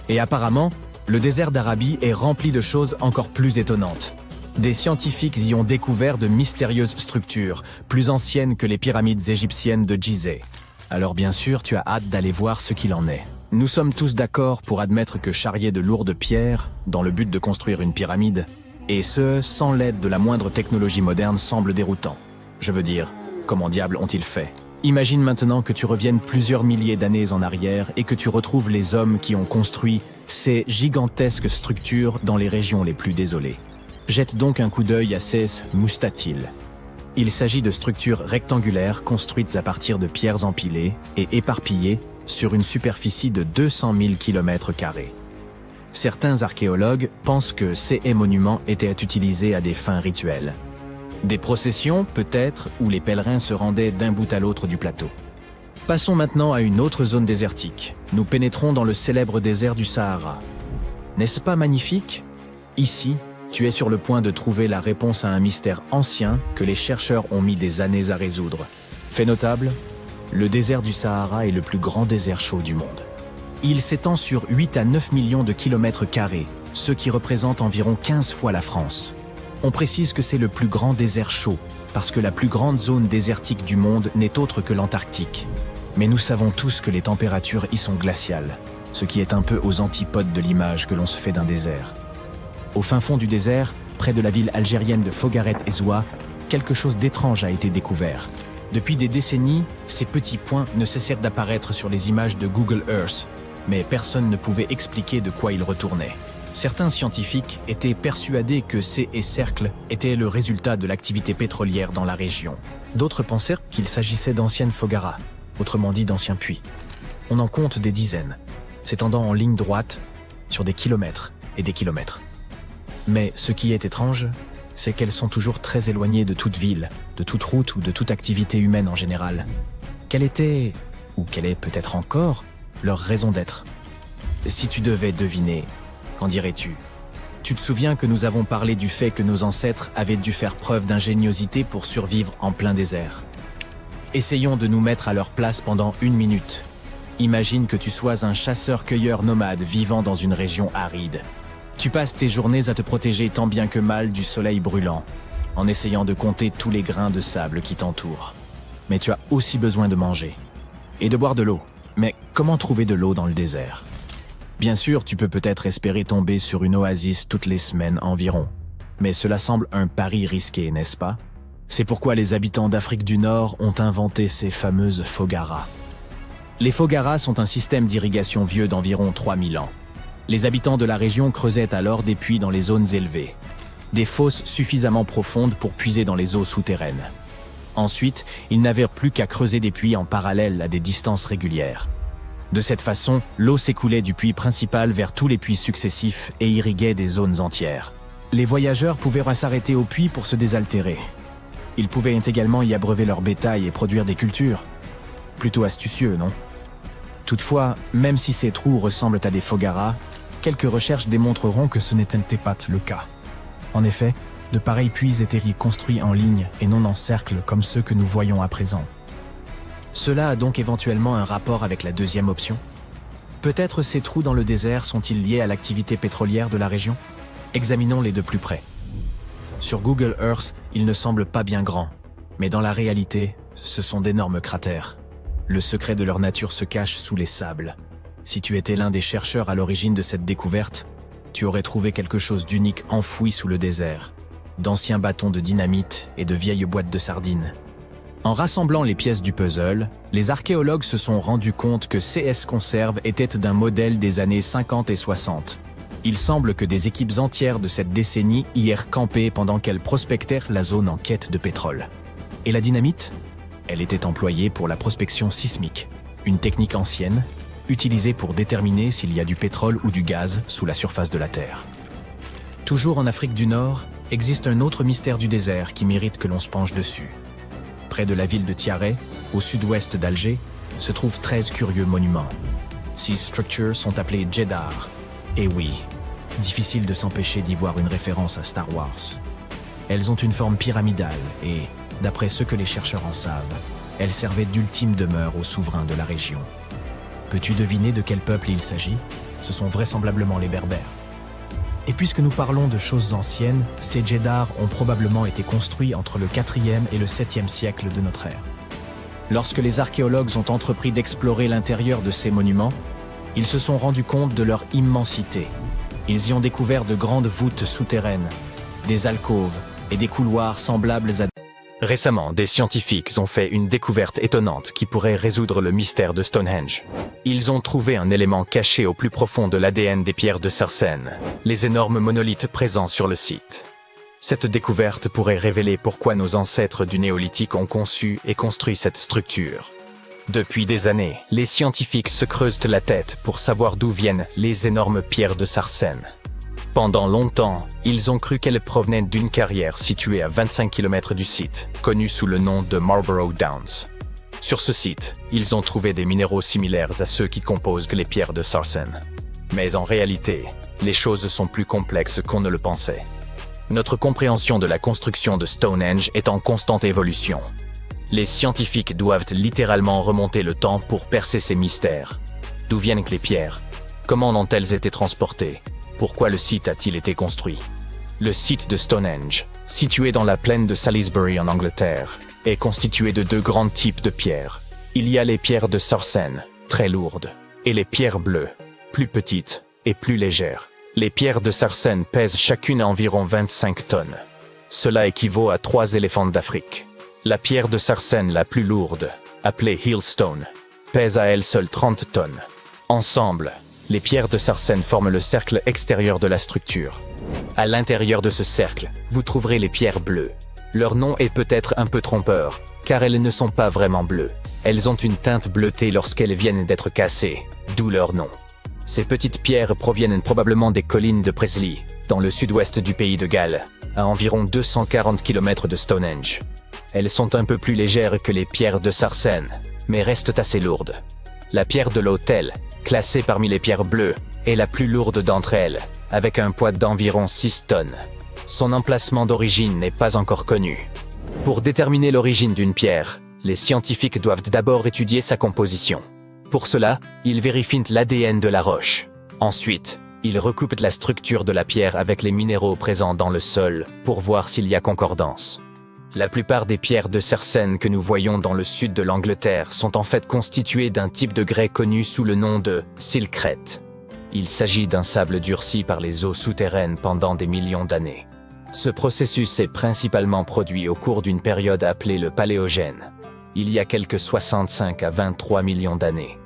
Speaker 3: Et apparemment, le désert d'Arabie est rempli de choses encore plus étonnantes. Des scientifiques y ont découvert de mystérieuses structures, plus anciennes que les pyramides égyptiennes de Gizeh. Alors bien sûr, tu as hâte d'aller voir ce qu'il en est. Nous sommes tous d'accord pour admettre que charrier de lourdes pierres, dans le but de construire une pyramide, et ce, sans l'aide de la moindre technologie moderne, semble déroutant. Je veux dire, comment diable ont-ils fait? Imagine maintenant que tu reviennes plusieurs milliers d'années en arrière et que tu retrouves les hommes qui ont construit ces gigantesques structures dans les régions les plus désolées. Jette donc un coup d'œil à ces mustatils. Il s'agit de structures rectangulaires construites à partir de pierres empilées et éparpillées sur une superficie de 200 000 km². Certains archéologues pensent que ces monuments étaient utilisés à des fins rituelles. Des processions, peut-être, où les pèlerins se rendaient d'un bout à l'autre du plateau. Passons maintenant à une autre zone désertique. Nous pénétrons dans le célèbre désert du Sahara. N'est-ce pas magnifique? Ici, tu es sur le point de trouver la réponse à un mystère ancien que les chercheurs ont mis des années à résoudre. Fait notable, le désert du Sahara est le plus grand désert chaud du monde. Il s'étend sur 8 à 9 millions de kilomètres carrés, ce qui représente environ 15 fois la France. On précise que c'est le plus grand désert chaud, parce que la plus grande zone désertique du monde n'est autre que l'Antarctique. Mais nous savons tous que les températures y sont glaciales, ce qui est un peu aux antipodes de l'image que l'on se fait d'un désert. Au fin fond du désert, près de la ville algérienne de Fogaret Ezouat, quelque chose d'étrange a été découvert. Depuis des décennies, ces petits points ne cessèrent d'apparaître sur les images de Google Earth, mais personne ne pouvait expliquer de quoi ils retournaient. Certains scientifiques étaient persuadés que ces cercles étaient le résultat de l'activité pétrolière dans la région. D'autres pensèrent qu'il s'agissait d'anciennes fogaras, autrement dit d'anciens puits. On en compte des dizaines, s'étendant en ligne droite sur des kilomètres et des kilomètres. Mais ce qui est étrange, c'est qu'elles sont toujours très éloignées de toute ville, de toute route ou de toute activité humaine en général. Quelle était, ou quelle est peut-être encore, leur raison d'être? Si tu devais deviner, qu'en dirais-tu? Tu te souviens que nous avons parlé du fait que nos ancêtres avaient dû faire preuve d'ingéniosité pour survivre en plein désert. Essayons de nous mettre à leur place pendant 1 minute. Imagine que tu sois un chasseur-cueilleur nomade vivant dans une région aride. Tu passes tes journées à te protéger tant bien que mal du soleil brûlant, en essayant de compter tous les grains de sable qui t'entourent. Mais tu as aussi besoin de manger et de boire de l'eau. Mais comment trouver de l'eau dans le désert? Bien sûr, tu peux peut-être espérer tomber sur une oasis toutes les semaines environ. Mais cela semble un pari risqué, n'est-ce pas? C'est pourquoi les habitants d'Afrique du Nord ont inventé ces fameuses fogaras. Les fogaras sont un système d'irrigation vieux d'environ 3000 ans. Les habitants de la région creusaient alors des puits dans les zones élevées, des fosses suffisamment profondes pour puiser dans les eaux souterraines. Ensuite, ils n'avaient plus qu'à creuser des puits en parallèle à des distances régulières. De cette façon, l'eau s'écoulait du puits principal vers tous les puits successifs et irriguait des zones entières. Les voyageurs pouvaient s'arrêter au puits pour se désaltérer. Ils pouvaient également y abreuver leur bétail et produire des cultures. Plutôt astucieux, non? Toutefois, même si ces trous ressemblent à des fogaras, quelques recherches démontreront que ce n'était pas le cas. En effet, de pareils puits étaient construits en ligne et non en cercle comme ceux que nous voyons à présent. Cela a donc éventuellement un rapport avec la deuxième option? Peut-être ces trous dans le désert sont-ils liés à l'activité pétrolière de la région? Examinons-les de plus près. Sur Google Earth, ils ne semblent pas bien grands, mais dans la réalité, ce sont d'énormes cratères. Le secret de leur nature se cache sous les sables. Si tu étais l'un des chercheurs à l'origine de cette découverte, tu aurais trouvé quelque chose d'unique enfoui sous le désert. D'anciens bâtons de dynamite et de vieilles boîtes de sardines. En rassemblant les pièces du puzzle, les archéologues se sont rendus compte que CS Conserve était d'un modèle des années 50 et 60. Il semble que des équipes entières de cette décennie y aient campé pendant qu'elles prospectèrent la zone en quête de pétrole. Et la dynamite? Elle était employée pour la prospection sismique, une technique ancienne, utilisée pour déterminer s'il y a du pétrole ou du gaz sous la surface de la Terre. Toujours en Afrique du Nord, existe un autre mystère du désert qui mérite que l'on se penche dessus. Près de la ville de Tiaré, au sud-ouest d'Alger, se trouvent 13 curieux monuments. Ces structures sont appelées Djedar. Et oui, difficile de s'empêcher d'y voir une référence à Star Wars. Elles ont une forme pyramidale et, d'après ce que les chercheurs en savent, elles servaient d'ultime demeure aux souverains de la région. Peux-tu deviner de quel peuple il s'agit? Ce sont vraisemblablement les Berbères. Et puisque nous parlons de choses anciennes, ces Djedar ont probablement été construits entre le 4e et le 7e siècle de notre ère. Lorsque les archéologues ont entrepris d'explorer l'intérieur de ces monuments, ils se sont rendus compte de leur immensité. Ils y ont découvert de grandes voûtes souterraines, des alcôves et des couloirs semblables à...
Speaker 2: Récemment, des scientifiques ont fait une découverte étonnante qui pourrait résoudre le mystère de Stonehenge. Ils ont trouvé un élément caché au plus profond de l'ADN des pierres de Sarsène, les énormes monolithes présents sur le site. Cette découverte pourrait révéler pourquoi nos ancêtres du néolithique ont conçu et construit cette structure. Depuis des années, les scientifiques se creusent la tête pour savoir d'où viennent les énormes pierres de Sarsène. Pendant longtemps, ils ont cru qu'elles provenaient d'une carrière située à 25 km du site, connue sous le nom de Marlborough Downs. Sur ce site, ils ont trouvé des minéraux similaires à ceux qui composent les pierres de Sarsène. Mais en réalité, les choses sont plus complexes qu'on ne le pensait. Notre compréhension de la construction de Stonehenge est en constante évolution. Les scientifiques doivent littéralement remonter le temps pour percer ces mystères. D'où viennent les pierres? Comment ont-elles été transportées? Pourquoi le site a-t-il été construit? Le site de Stonehenge, situé dans la plaine de Salisbury en Angleterre, est constitué de deux grands types de pierres. Il y a les pierres de Sarsène, très lourdes, et les pierres bleues, plus petites et plus légères. Les pierres de Sarsène pèsent chacune environ 25 tonnes. Cela équivaut à 3 éléphants d'Afrique. La pierre de Sarsène la plus lourde, appelée Hillstone, pèse à elle seule 30 tonnes. Ensemble, les pierres de Sarsène forment le cercle extérieur de la structure. À l'intérieur de ce cercle, vous trouverez les pierres bleues. Leur nom est peut-être un peu trompeur, car elles ne sont pas vraiment bleues. Elles ont une teinte bleutée lorsqu'elles viennent d'être cassées, d'où leur nom. Ces petites pierres proviennent probablement des collines de Presley, dans le sud-ouest du pays de Galles, à environ 240 km de Stonehenge. Elles sont un peu plus légères que les pierres de Sarsène, mais restent assez lourdes. La pierre de l'autel, classée parmi les pierres bleues, est la plus lourde d'entre elles, avec un poids d'environ 6 tonnes. Son emplacement d'origine n'est pas encore connu. Pour déterminer l'origine d'une pierre, les scientifiques doivent d'abord étudier sa composition. Pour cela, ils vérifient l'ADN de la roche. Ensuite, ils recoupent la structure de la pierre avec les minéraux présents dans le sol pour voir s'il y a concordance. La plupart des pierres de Sarsène que nous voyons dans le sud de l'Angleterre sont en fait constituées d'un type de grès connu sous le nom de silcrète. Il s'agit d'un sable durci par les eaux souterraines pendant des millions d'années. Ce processus est principalement produit au cours d'une période appelée le Paléogène, il y a quelques 65 à 23 millions d'années.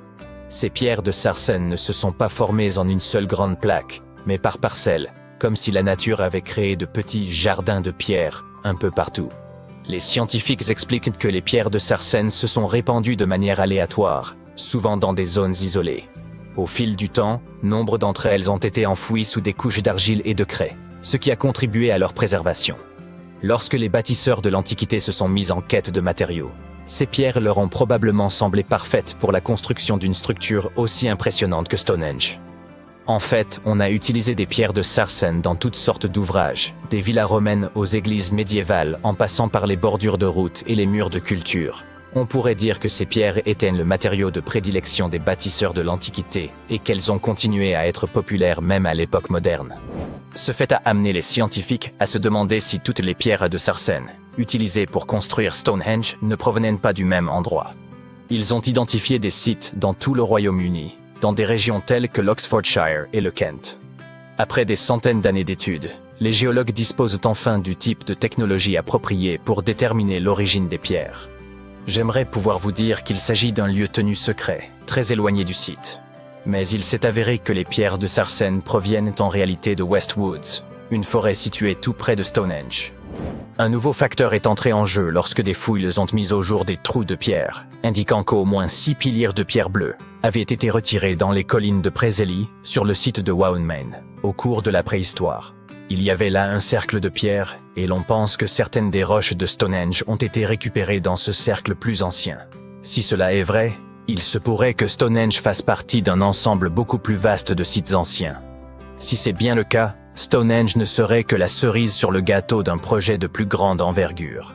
Speaker 2: Ces pierres de Sarsène ne se sont pas formées en une seule grande plaque, mais par parcelles, comme si la nature avait créé de petits jardins de pierres un peu partout. Les scientifiques expliquent que les pierres de Sarsène se sont répandues de manière aléatoire, souvent dans des zones isolées. Au fil du temps, nombre d'entre elles ont été enfouies sous des couches d'argile et de craie, ce qui a contribué à leur préservation. Lorsque les bâtisseurs de l'Antiquité se sont mis en quête de matériaux, ces pierres leur ont probablement semblé parfaites pour la construction d'une structure aussi impressionnante que Stonehenge. En fait, on a utilisé des pierres de sarcène dans toutes sortes d'ouvrages, des villas romaines aux églises médiévales en passant par les bordures de routes et les murs de culture. On pourrait dire que ces pierres étaient le matériau de prédilection des bâtisseurs de l'Antiquité et qu'elles ont continué à être populaires même à l'époque moderne. Ce fait a amené les scientifiques à se demander si toutes les pierres de sarcène, utilisées pour construire Stonehenge, ne provenaient pas du même endroit. Ils ont identifié des sites dans tout le Royaume-Uni, dans des régions telles que l'Oxfordshire et le Kent. Après des centaines d'années d'études, les géologues disposent enfin du type de technologie appropriée pour déterminer l'origine des pierres. J'aimerais pouvoir vous dire qu'il s'agit d'un lieu tenu secret, très éloigné du site. Mais il s'est avéré que les pierres de sarcène proviennent en réalité de West Woods, une forêt située tout près de Stonehenge. Un nouveau facteur est entré en jeu lorsque des fouilles ont mis au jour des trous de pierre, indiquant qu'au moins 6 piliers de pierre bleue avaient été retirés dans les collines de Preseli, sur le site de Waunmain, au cours de la préhistoire. Il y avait là un cercle de pierre, et l'on pense que certaines des roches de Stonehenge ont été récupérées dans ce cercle plus ancien. Si cela est vrai, il se pourrait que Stonehenge fasse partie d'un ensemble beaucoup plus vaste de sites anciens. Si c'est bien le cas, Stonehenge ne serait que la cerise sur le gâteau d'un projet de plus grande envergure.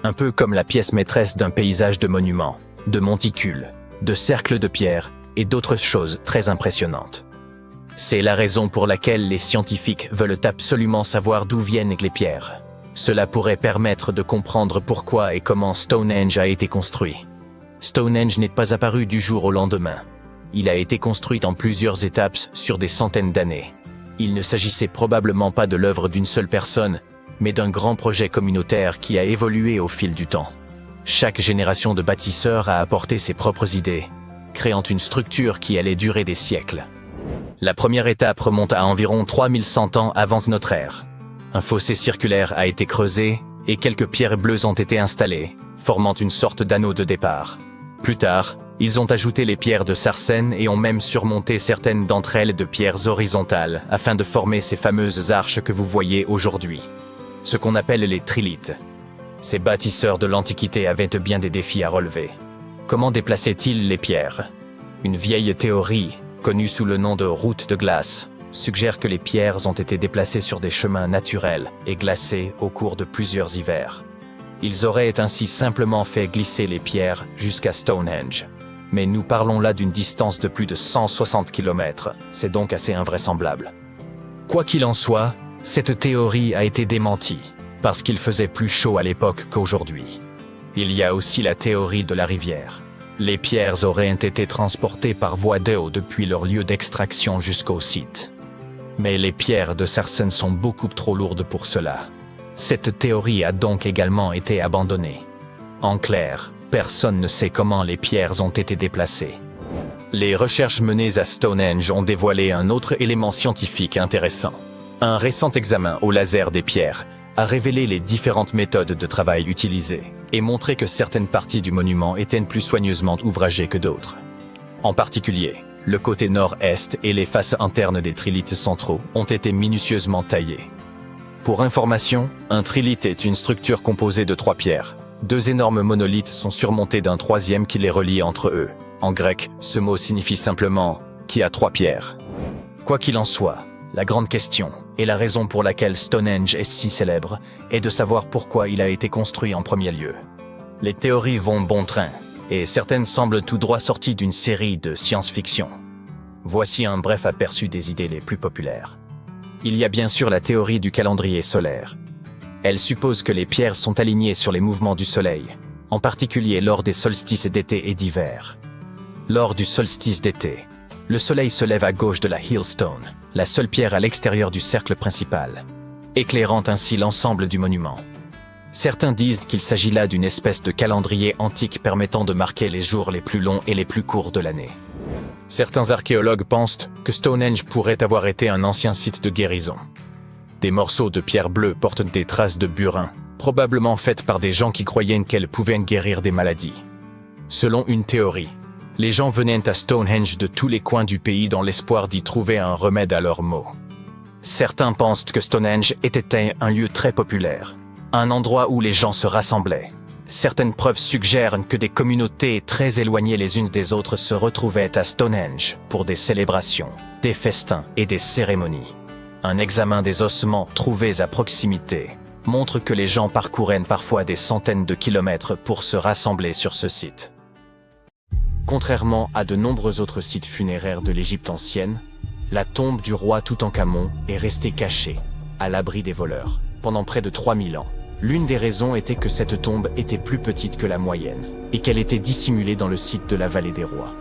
Speaker 2: Un peu comme la pièce maîtresse d'un paysage de monuments, de monticules, de cercles de pierre et d'autres choses très impressionnantes. C'est la raison pour laquelle les scientifiques veulent absolument savoir d'où viennent les pierres. Cela pourrait permettre de comprendre pourquoi et comment Stonehenge a été construit. Stonehenge n'est pas apparu du jour au lendemain. Il a été construit en plusieurs étapes sur des centaines d'années. Il ne s'agissait probablement pas de l'œuvre d'une seule personne, mais d'un grand projet communautaire qui a évolué au fil du temps. Chaque génération de bâtisseurs a apporté ses propres idées, créant une structure qui allait durer des siècles. La première étape remonte à environ 3100 ans avant notre ère. Un fossé circulaire a été creusé et quelques pierres bleues ont été installées, formant une sorte d'anneau de départ. Plus tard, ils ont ajouté les pierres de sarcène et ont même surmonté certaines d'entre elles de pierres horizontales afin de former ces fameuses arches que vous voyez aujourd'hui. Ce qu'on appelle les trilithes. Ces bâtisseurs de l'Antiquité avaient bien des défis à relever. Comment déplaçaient-ils les pierres? Une vieille théorie, connue sous le nom de route de glace, suggère que les pierres ont été déplacées sur des chemins naturels et glacés au cours de plusieurs hivers. Ils auraient ainsi simplement fait glisser les pierres jusqu'à Stonehenge. Mais nous parlons là d'une distance de plus de 160 km, c'est donc assez invraisemblable. Quoi qu'il en soit, cette théorie a été démentie, parce qu'il faisait plus chaud à l'époque qu'aujourd'hui. Il y a aussi la théorie de la rivière. Les pierres auraient été transportées par voie d'eau depuis leur lieu d'extraction jusqu'au site. Mais les pierres de sarcène sont beaucoup trop lourdes pour cela. Cette théorie a donc également été abandonnée. En clair, personne ne sait comment les pierres ont été déplacées. Les recherches menées à Stonehenge ont dévoilé un autre élément scientifique intéressant. Un récent examen au laser des pierres a révélé les différentes méthodes de travail utilisées et montré que certaines parties du monument étaient plus soigneusement ouvragées que d'autres. En particulier, le côté nord-est et les faces internes des trilithes centraux ont été minutieusement taillés. Pour information, un trilithe est une structure composée de 3 pierres. 2 énormes monolithes sont surmontés d'un troisième qui les relie entre eux. En grec, ce mot signifie simplement « qui a 3 pierres ». Quoi qu'il en soit, la grande question, et la raison pour laquelle Stonehenge est si célèbre, est de savoir pourquoi il a été construit en premier lieu. Les théories vont bon train, et certaines semblent tout droit sorties d'une série de science-fiction. Voici un bref aperçu des idées les plus populaires. Il y a bien sûr la théorie du calendrier solaire. Elle suppose que les pierres sont alignées sur les mouvements du soleil, en particulier lors des solstices d'été et d'hiver. Lors du solstice d'été, le soleil se lève à gauche de la Hillstone, la seule pierre à l'extérieur du cercle principal, éclairant ainsi l'ensemble du monument. Certains disent qu'il s'agit là d'une espèce de calendrier antique permettant de marquer les jours les plus longs et les plus courts de l'année. Certains archéologues pensent que Stonehenge pourrait avoir été un ancien site de guérison. Des morceaux de pierre bleue portent des traces de burin, probablement faites par des gens qui croyaient qu'elles pouvaient guérir des maladies. Selon une théorie, les gens venaient à Stonehenge de tous les coins du pays dans l'espoir d'y trouver un remède à leurs maux. Certains pensent que Stonehenge était un lieu très populaire, un endroit où les gens se rassemblaient. Certaines preuves suggèrent que des communautés très éloignées les unes des autres se retrouvaient à Stonehenge pour des célébrations. des festins et des cérémonies. Un examen des ossements trouvés à proximité montre que les gens parcouraient parfois des centaines de kilomètres pour se rassembler sur ce site. Contrairement à de nombreux autres sites funéraires de l'Égypte ancienne, la tombe du roi Toutankhamon est restée cachée, à l'abri des voleurs, pendant près de 3000 ans. L'une des raisons était que cette tombe était plus petite que la moyenne, et qu'elle était dissimulée dans le site de la Vallée des Rois.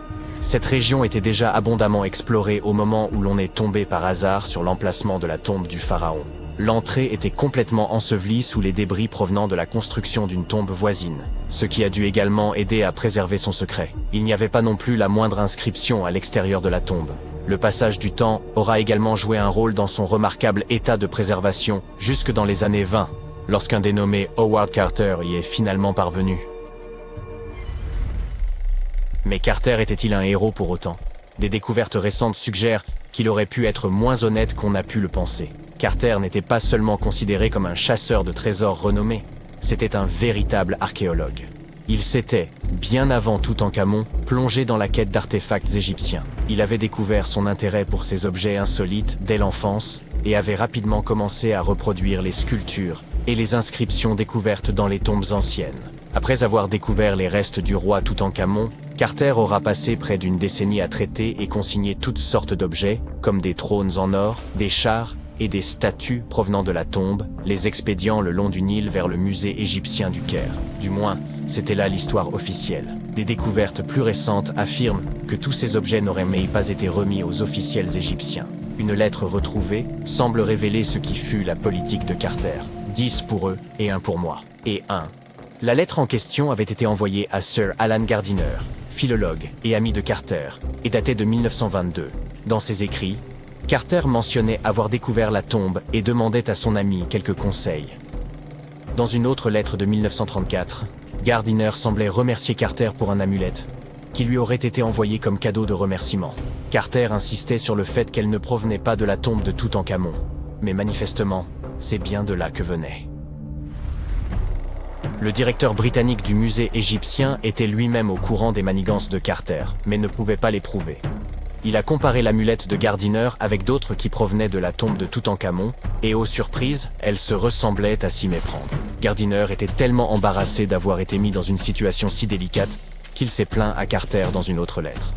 Speaker 2: Cette région était déjà abondamment explorée au moment où l'on est tombé par hasard sur l'emplacement de la tombe du pharaon. L'entrée était complètement ensevelie sous les débris provenant de la construction d'une tombe voisine, ce qui a dû également aider à préserver son secret. Il n'y avait pas non plus la moindre inscription à l'extérieur de la tombe. Le passage du temps aura également joué un rôle dans son remarquable état de préservation jusque dans les années 20, lorsqu'un dénommé Howard Carter y est finalement parvenu. Mais Carter était-il un héros pour autant? Des découvertes récentes suggèrent qu'il aurait pu être moins honnête qu'on a pu le penser. Carter n'était pas seulement considéré comme un chasseur de trésors renommé, c'était un véritable archéologue. Il s'était, bien avant Toutankhamon, plongé dans la quête d'artefacts égyptiens. Il avait découvert son intérêt pour ces objets insolites dès l'enfance et avait rapidement commencé à reproduire les sculptures et les inscriptions découvertes dans les tombes anciennes. Après avoir découvert les restes du roi Toutankhamon, Carter aura passé près d'une décennie à traiter et consigner toutes sortes d'objets, comme des trônes en or, des chars et des statues provenant de la tombe, les expédiant le long du Nil vers le musée égyptien du Caire. Du moins, c'était là l'histoire officielle. Des découvertes plus récentes affirment que tous ces objets n'auraient même pas été remis aux officiels égyptiens. Une lettre retrouvée semble révéler ce qui fut la politique de Carter. 10 pour eux et 1 pour moi. Et 1. La lettre en question avait été envoyée à Sir Alan Gardiner, philologue et ami de Carter, et datée de 1922. Dans ses écrits, Carter mentionnait avoir découvert la tombe et demandait à son ami quelques conseils. Dans une autre lettre de 1934, Gardiner semblait remercier Carter pour un amulette, qui lui aurait été envoyé comme cadeau de remerciement. Carter insistait sur le fait qu'elle ne provenait pas de la tombe de Toutankhamon, mais manifestement, c'est bien de là que venait. Le directeur britannique du musée égyptien était lui-même au courant des manigances de Carter, mais ne pouvait pas les prouver. Il a comparé l'amulette de Gardiner avec d'autres qui provenaient de la tombe de Toutankhamon, et aux surprises, elles se ressemblaient à s'y méprendre. Gardiner était tellement embarrassé d'avoir été mis dans une situation si délicate qu'il s'est plaint à Carter dans une autre lettre.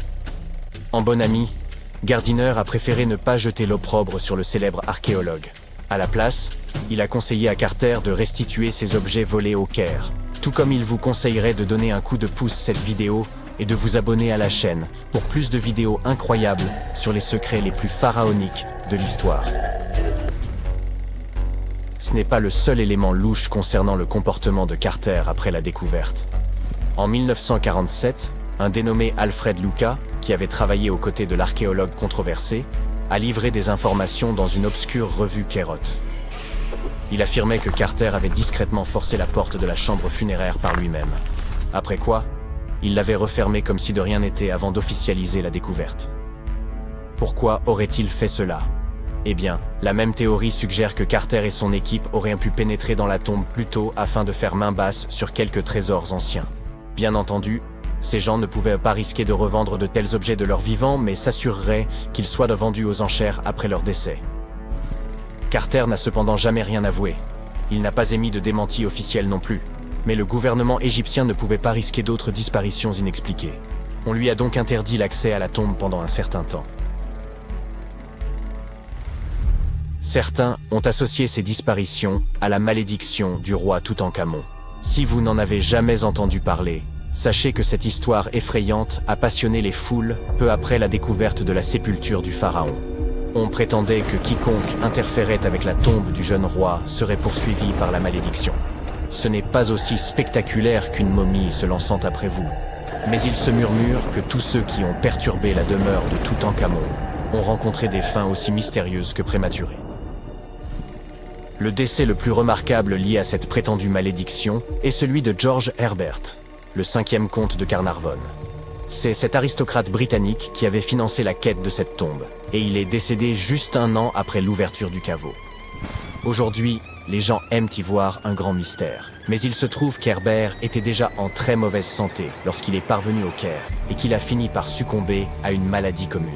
Speaker 2: En bon ami, Gardiner a préféré ne pas jeter l'opprobre sur le célèbre archéologue. À la place, il a conseillé à Carter de restituer ses objets volés au Caire, tout comme il vous conseillerait de donner un coup de pouce à cette vidéo et de vous abonner à la chaîne pour plus de vidéos incroyables sur les secrets les plus pharaoniques de l'histoire. Ce n'est pas le seul élément louche concernant le comportement de Carter après la découverte. En 1947, un dénommé Alfred Luca, qui avait travaillé aux côtés de l'archéologue controversé, a livré des informations dans une obscure revue Kerot. Il affirmait que Carter avait discrètement forcé la porte de la chambre funéraire par lui-même. Après quoi, il l'avait refermée comme si de rien n'était avant d'officialiser la découverte. Pourquoi aurait-il fait cela? Eh bien, la même théorie suggère que Carter et son équipe auraient pu pénétrer dans la tombe plus tôt afin de faire main basse sur quelques trésors anciens. Bien entendu, ces gens ne pouvaient pas risquer de revendre de tels objets de leur vivant, mais s'assureraient qu'ils soient vendus aux enchères après leur décès. Carter n'a cependant jamais rien avoué. Il n'a pas émis de démenti officiel non plus. Mais le gouvernement égyptien ne pouvait pas risquer d'autres disparitions inexpliquées. On lui a donc interdit l'accès à la tombe pendant un certain temps. Certains ont associé ces disparitions à la malédiction du roi Toutankhamon. Si vous n'en avez jamais entendu parler, sachez que cette histoire effrayante a passionné les foules peu après la découverte de la sépulture du pharaon. On prétendait que quiconque interférait avec la tombe du jeune roi serait poursuivi par la malédiction. Ce n'est pas aussi spectaculaire qu'une momie se lançant après vous, mais il se murmure que tous ceux qui ont perturbé la demeure de Toutankhamon ont rencontré des fins aussi mystérieuses que prématurées. Le décès le plus remarquable lié à cette prétendue malédiction est celui de George Herbert, le 5e comte de Carnarvon. C'est cet aristocrate britannique qui avait financé la quête de cette tombe, et il est décédé juste un an après l'ouverture du caveau. Aujourd'hui, les gens aiment y voir un grand mystère. Mais il se trouve qu'Herbert était déjà en très mauvaise santé lorsqu'il est parvenu au Caire, et qu'il a fini par succomber à une maladie commune.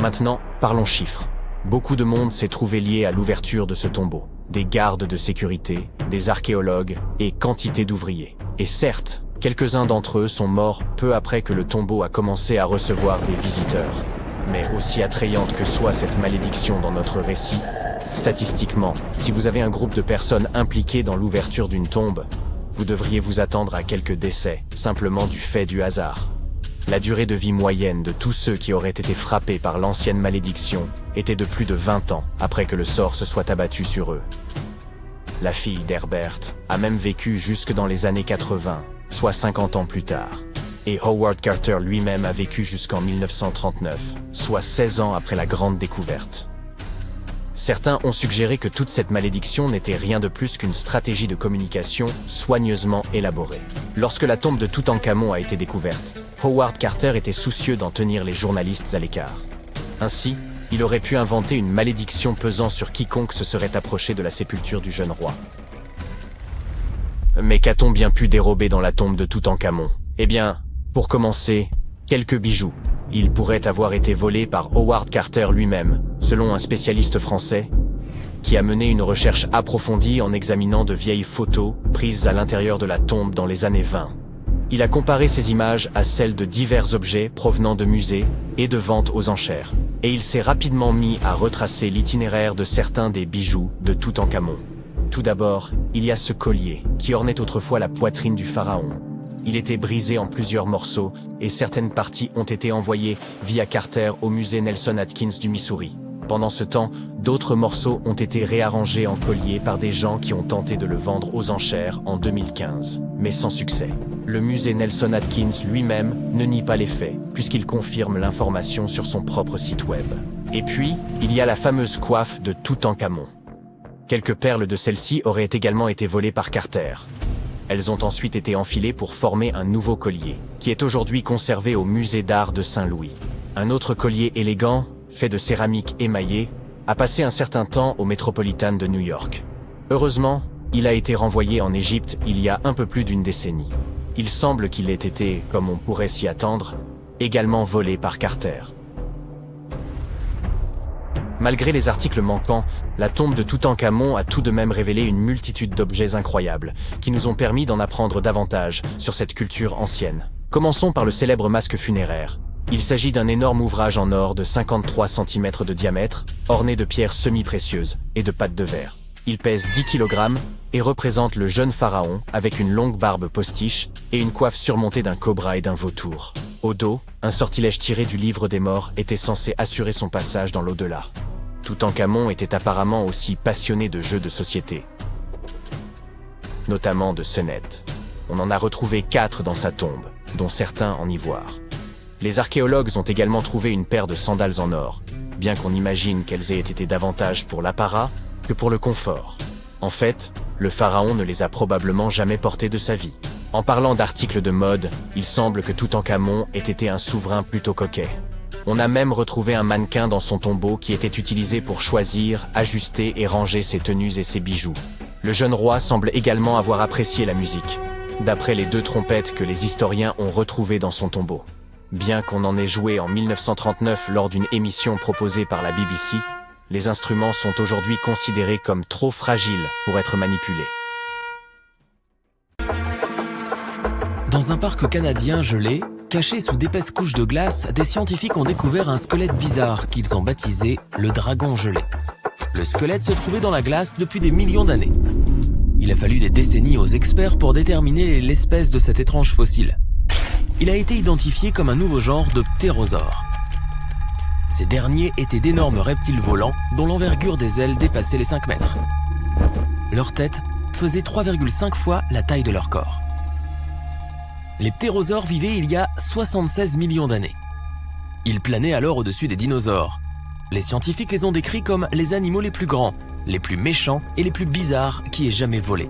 Speaker 2: Maintenant, parlons chiffres. Beaucoup de monde s'est trouvé lié à l'ouverture de ce tombeau. Des gardes de sécurité, des archéologues et quantité d'ouvriers. Et certes, quelques-uns d'entre eux sont morts peu après que le tombeau a commencé à recevoir des visiteurs. Mais aussi attrayante que soit cette malédiction dans notre récit, statistiquement, si vous avez un groupe de personnes impliquées dans l'ouverture d'une tombe, vous devriez vous attendre à quelques décès, simplement du fait du hasard. La durée de vie moyenne de tous ceux qui auraient été frappés par l'ancienne malédiction était de plus de 20 ans après que le sort se soit abattu sur eux. La fille d'Herbert a même vécu jusque dans les années 80, soit 50 ans plus tard. Et Howard Carter lui-même a vécu jusqu'en 1939, soit 16 ans après la grande découverte. Certains ont suggéré que toute cette malédiction n'était rien de plus qu'une stratégie de communication soigneusement élaborée. Lorsque la tombe de Toutankhamon a été découverte, Howard Carter était soucieux d'en tenir les journalistes à l'écart. Ainsi, il aurait pu inventer une malédiction pesant sur quiconque se serait approché de la sépulture du jeune roi. Mais qu'a-t-on bien pu dérober dans la tombe de Toutankhamon? Eh bien, pour commencer, quelques bijoux. Ils pourraient avoir été volés par Howard Carter lui-même, selon un spécialiste français, qui a mené une recherche approfondie en examinant de vieilles photos prises à l'intérieur de la tombe dans les années 20. Il a comparé ces images à celles de divers objets provenant de musées et de ventes aux enchères, et il s'est rapidement mis à retracer l'itinéraire de certains des bijoux de Toutankhamon. Tout d'abord, il y a ce collier, qui ornait autrefois la poitrine du pharaon. Il était brisé en plusieurs morceaux, et certaines parties ont été envoyées via Carter au musée Nelson Atkins du Missouri. Pendant ce temps, d'autres morceaux ont été réarrangés en collier par des gens qui ont tenté de le vendre aux enchères en 2015, mais sans succès. Le musée Nelson Atkins lui-même ne nie pas les faits, puisqu'il confirme l'information sur son propre site web. Et puis, il y a la fameuse coiffe de Toutankhamon. Quelques perles de celle-ci auraient également été volées par Carter. Elles ont ensuite été enfilées pour former un nouveau collier, qui est aujourd'hui conservé au musée d'art de Saint-Louis. Un autre collier élégant, fait de céramique émaillée, a passé un certain temps au Metropolitan de New York. Heureusement, il a été renvoyé en Égypte il y a un peu plus d'une décennie. Il semble qu'il ait été, comme on pourrait s'y attendre, également volé par Carter. Malgré les articles manquants, la tombe de Toutankhamon a tout de même révélé une multitude d'objets incroyables, qui nous ont permis d'en apprendre davantage sur cette culture ancienne. Commençons par le célèbre masque funéraire. Il s'agit d'un énorme ouvrage en or de 53 cm de diamètre, orné de pierres semi-précieuses et de pattes de verre. Il pèse 10 kg et représente le jeune pharaon avec une longue barbe postiche et une coiffe surmontée d'un cobra et d'un vautour. Au dos, un sortilège tiré du livre des morts était censé assurer son passage dans l'au-delà. Toutankhamon était apparemment aussi passionné de jeux de société, notamment de sonnettes. On en a retrouvé 4 dans sa tombe, dont certains en ivoire. Les archéologues ont également trouvé une paire de sandales en or, bien qu'on imagine qu'elles aient été davantage pour l'apparat que pour le confort. En fait, le pharaon ne les a probablement jamais portées de sa vie. En parlant d'articles de mode, il semble que Toutankhamon ait été un souverain plutôt coquet. On a même retrouvé un mannequin dans son tombeau qui était utilisé pour choisir, ajuster et ranger ses tenues et ses bijoux. Le jeune roi semble également avoir apprécié la musique, d'après les 2 trompettes que les historiens ont retrouvées dans son tombeau. Bien qu'on en ait joué en 1939 lors d'une émission proposée par la BBC, les instruments sont aujourd'hui considérés comme trop fragiles pour être manipulés.
Speaker 4: Dans un parc canadien gelé, caché sous d'épaisses couches de glace, des scientifiques ont découvert un squelette bizarre qu'ils ont baptisé le dragon gelé. Le squelette se trouvait dans la glace depuis des millions d'années. Il a fallu des décennies aux experts pour déterminer l'espèce de cet étrange fossile. Il a été identifié comme un nouveau genre de ptérosaures. Ces derniers étaient d'énormes reptiles volants dont l'envergure des ailes dépassait les 5 mètres. Leur tête faisait 3,5 fois la taille de leur corps. Les ptérosaures vivaient il y a 76 millions d'années. Ils planaient alors au-dessus des dinosaures. Les scientifiques les ont décrits comme les animaux les plus grands, les plus méchants et les plus bizarres qui aient jamais volé.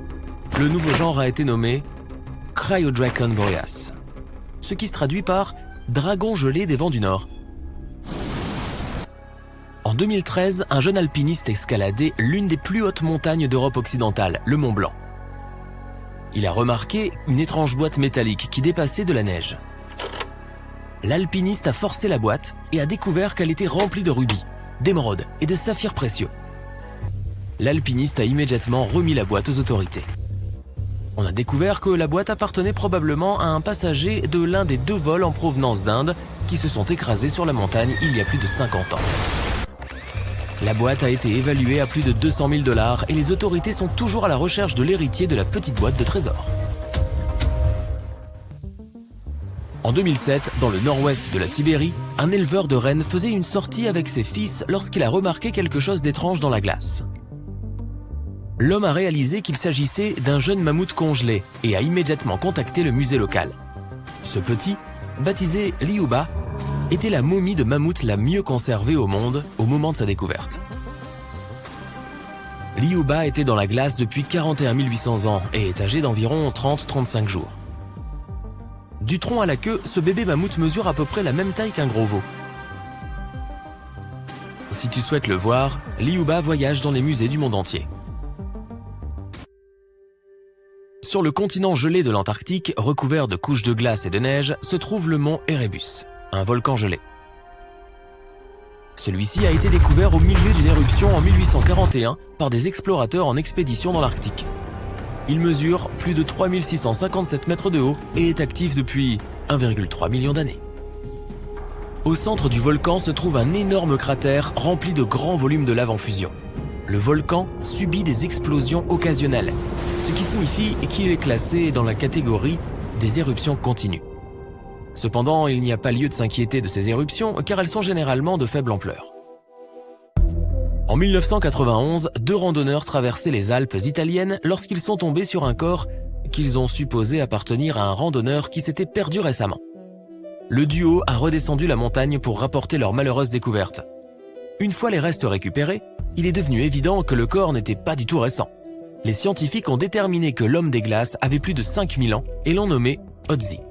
Speaker 4: Le nouveau genre a été nommé Cryodracon boreas, ce qui se traduit par dragon gelé des vents du Nord. En 2013, un jeune alpiniste escaladait l'une des plus hautes montagnes d'Europe occidentale, le Mont Blanc. Il a remarqué une étrange boîte métallique qui dépassait de la neige. l'alpiniste a forcé la boîte et a découvert qu'elle était remplie de rubis, d'émeraudes et de saphirs précieux. L'alpiniste a immédiatement remis la boîte aux autorités. On a découvert que la boîte appartenait probablement à un passager de l'un des 2 vols en provenance d'Inde qui se sont écrasés sur la montagne il y a plus de 50 ans. La boîte a été évaluée à plus de 200 000 $ et les autorités sont toujours à la recherche de l'héritier de la petite boîte de trésor. En 2007, dans le nord-ouest de la Sibérie, un éleveur de rennes faisait une sortie avec ses fils lorsqu'il a remarqué quelque chose d'étrange dans la glace. L'homme a réalisé qu'il s'agissait d'un jeune mammouth congelé et a immédiatement contacté le musée local. Ce petit, baptisé Liuba, était la momie de mammouth la mieux conservée au monde au moment de sa découverte. Liuba était dans la glace depuis 41 800 ans et est âgé d'environ 30-35 jours. Du tronc à la queue, ce bébé mammouth mesure à peu près la même taille qu'un gros veau. Si tu souhaites le voir, Liuba voyage dans les musées du monde entier. Sur le continent gelé de l'Antarctique, recouvert de couches de glace et de neige, se trouve le mont Erebus, un volcan gelé. Celui-ci a été découvert au milieu d'une éruption en 1841 par des explorateurs en expédition dans l'Arctique. Il mesure plus de 3657 mètres de haut et est actif depuis 1,3 million d'années. Au centre du volcan se trouve un énorme cratère rempli de grands volumes de lave en fusion. Le volcan subit des explosions occasionnelles, ce qui signifie qu'il est classé dans la catégorie des éruptions continues. Cependant, il n'y a pas lieu de s'inquiéter de ces éruptions car elles sont généralement de faible ampleur. En 1991, 2 randonneurs traversaient les Alpes italiennes lorsqu'ils sont tombés sur un corps qu'ils ont supposé appartenir à un randonneur qui s'était perdu récemment. Le duo a redescendu la montagne pour rapporter leur malheureuse découverte. Une fois les restes récupérés, il est devenu évident que le corps n'était pas du tout récent. Les scientifiques ont déterminé que l'homme des glaces avait plus de 5000 ans et l'ont nommé Ötzi.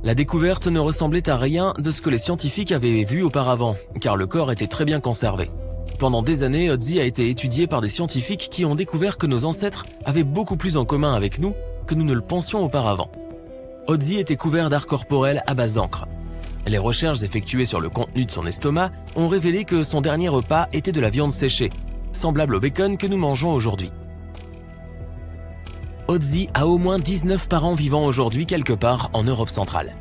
Speaker 4: La découverte ne ressemblait à rien de ce que les scientifiques avaient vu auparavant, car le corps était très bien conservé. Pendant des années, Ötzi a été étudié par des scientifiques qui ont découvert que nos ancêtres avaient beaucoup plus en commun avec nous que nous ne le pensions auparavant. Ötzi était couvert d'art corporel à base d'encre. Les recherches effectuées sur le contenu de son estomac ont révélé que son dernier repas était de la viande séchée, semblable au bacon que nous mangeons aujourd'hui. Ötzi a au moins 19 parents vivant aujourd'hui quelque part en Europe centrale.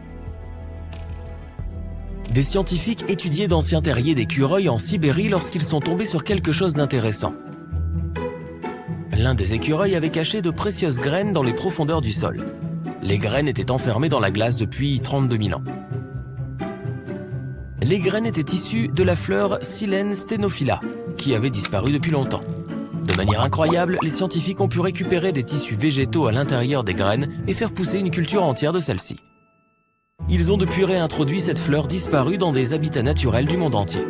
Speaker 4: Des scientifiques étudiaient d'anciens terriers d'écureuils en Sibérie lorsqu'ils sont tombés sur quelque chose d'intéressant. L'un des écureuils avait caché de précieuses graines dans les profondeurs du sol. Les graines étaient enfermées dans la glace depuis 32 000 ans. Les graines étaient issues de la fleur Silene stenophila, qui avait disparu depuis longtemps. De manière incroyable, les scientifiques ont pu récupérer des tissus végétaux à l'intérieur des graines et faire pousser une culture entière de celles-ci. Ils ont depuis réintroduit cette fleur disparue dans des habitats naturels du monde entier.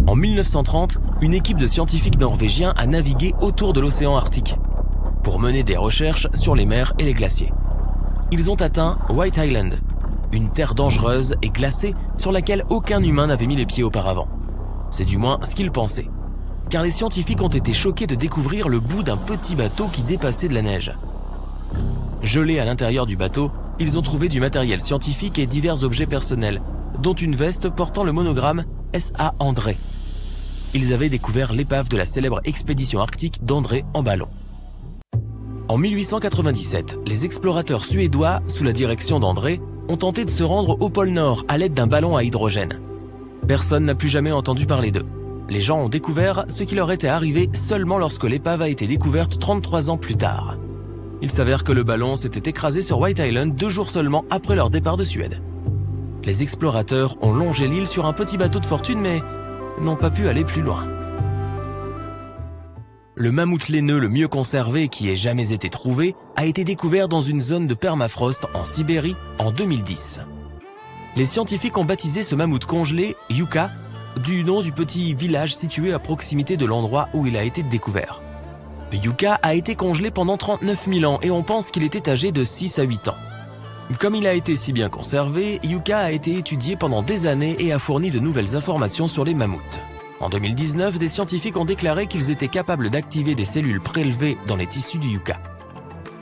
Speaker 4: En 1930, une équipe de scientifiques norvégiens a navigué autour de l'océan Arctique pour mener des recherches sur les mers et les glaciers. Ils ont atteint White Island, une terre dangereuse et glacée sur laquelle aucun humain n'avait mis les pieds auparavant. C'est du moins ce qu'ils pensaient, car les scientifiques ont été choqués de découvrir le bout d'un petit bateau qui dépassait de la neige. Gelés à l'intérieur du bateau, ils ont trouvé du matériel scientifique et divers objets personnels, dont une veste portant le monogramme S.A. André. Ils avaient découvert l'épave de la célèbre expédition arctique d'André en ballon. En 1897, les explorateurs suédois, sous la direction d'André, ont tenté de se rendre au pôle Nord à l'aide d'un ballon à hydrogène. Personne n'a plus jamais entendu parler d'eux. Les gens ont découvert ce qui leur était arrivé seulement lorsque l'épave a été découverte 33 ans plus tard. Il s'avère que le ballon s'était écrasé sur White Island 2 jours seulement après leur départ de Suède. Les explorateurs ont longé l'île sur un petit bateau de fortune mais n'ont pas pu aller plus loin. Le mammouth laineux le mieux conservé qui ait jamais été trouvé a été découvert dans une zone de permafrost en Sibérie en 2010. Les scientifiques ont baptisé ce mammouth congelé Yuka, du nom du petit village situé à proximité de l'endroit où il a été découvert. Yuka a été congelé pendant 39 000 ans et on pense qu'il était âgé de 6 à 8 ans. Comme il a été si bien conservé, Yuka a été étudié pendant des années et a fourni de nouvelles informations sur les mammouths. En 2019, des scientifiques ont déclaré qu'ils étaient capables d'activer des cellules prélevées dans les tissus du Yuka.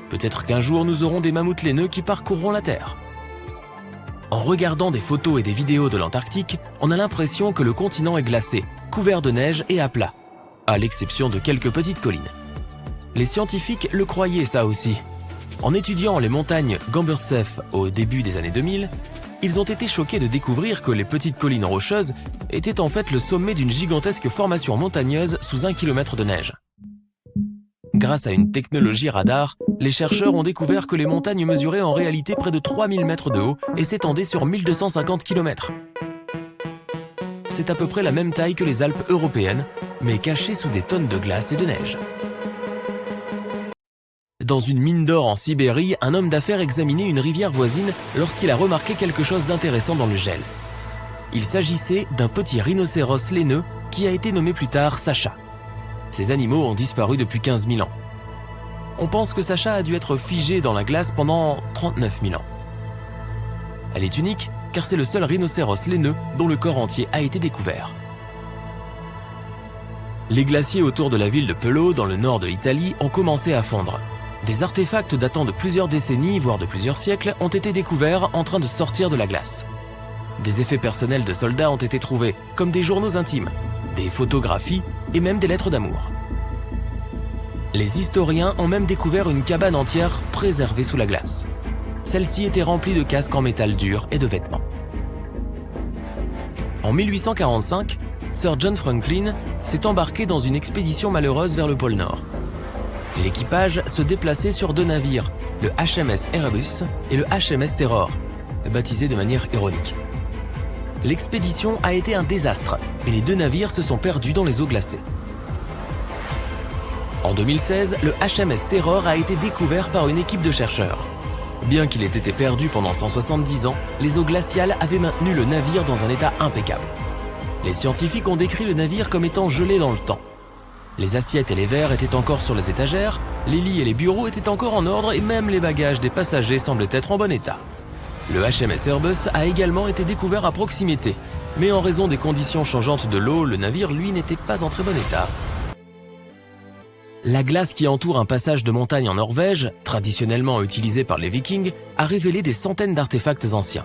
Speaker 4: Peut-être qu'un jour nous aurons des mammouths laineux qui parcourront la Terre. En regardant des photos et des vidéos de l'Antarctique, on a l'impression que le continent est glacé, couvert de neige et à plat, à l'exception de quelques petites collines. Les scientifiques le croyaient ça aussi. En étudiant les montagnes Gamburtseff au début des années 2000, ils ont été choqués de découvrir que les petites collines rocheuses étaient en fait le sommet d'une gigantesque formation montagneuse sous 1 km de neige. Grâce à une technologie radar, les chercheurs ont découvert que les montagnes mesuraient en réalité près de 3000 mètres de haut et s'étendaient sur 1250 km. C'est à peu près la même taille que les Alpes européennes, mais cachées sous des tonnes de glace et de neige. Dans une mine d'or en Sibérie, un homme d'affaires examinait une rivière voisine lorsqu'il a remarqué quelque chose d'intéressant dans le gel. Il s'agissait d'un petit rhinocéros laineux qui a été nommé plus tard Sacha. Ces animaux ont disparu depuis 15 000 ans. On pense que Sacha a dû être figée dans la glace pendant 39 000 ans. Elle est unique car c'est le seul rhinocéros laineux dont le corps entier a été découvert. Les glaciers autour de la ville de Pello, dans le nord de l'Italie, ont commencé à fondre. Des artefacts datant de plusieurs décennies, voire de plusieurs siècles, ont été découverts en train de sortir de la glace. Des effets personnels de soldats ont été trouvés, comme des journaux intimes, des photographies et même des lettres d'amour. Les historiens ont même découvert une cabane entière préservée sous la glace. Celle-ci était remplie de casques en métal dur et de vêtements. En 1845, Sir John Franklin s'est embarqué dans une expédition malheureuse vers le pôle Nord. L'équipage se déplaçait sur 2 navires, le HMS Erebus et le HMS Terror, baptisés de manière ironique. L'expédition a été un désastre et les 2 navires se sont perdus dans les eaux glacées. En 2016, le HMS Terror a été découvert par une équipe de chercheurs. Bien qu'il ait été perdu pendant 170 ans, les eaux glaciales avaient maintenu le navire dans un état impeccable. Les scientifiques ont décrit le navire comme étant gelé dans le temps. Les assiettes et les verres étaient encore sur les étagères, les lits et les bureaux étaient encore en ordre et même les bagages des passagers semblaient être en bon état. Le HMS Erebus a également été découvert à proximité, mais en raison des conditions changeantes de l'eau, le navire, lui, n'était pas en très bon état. La glace qui entoure un passage de montagne en Norvège, traditionnellement utilisé par les Vikings, a révélé des centaines d'artefacts anciens.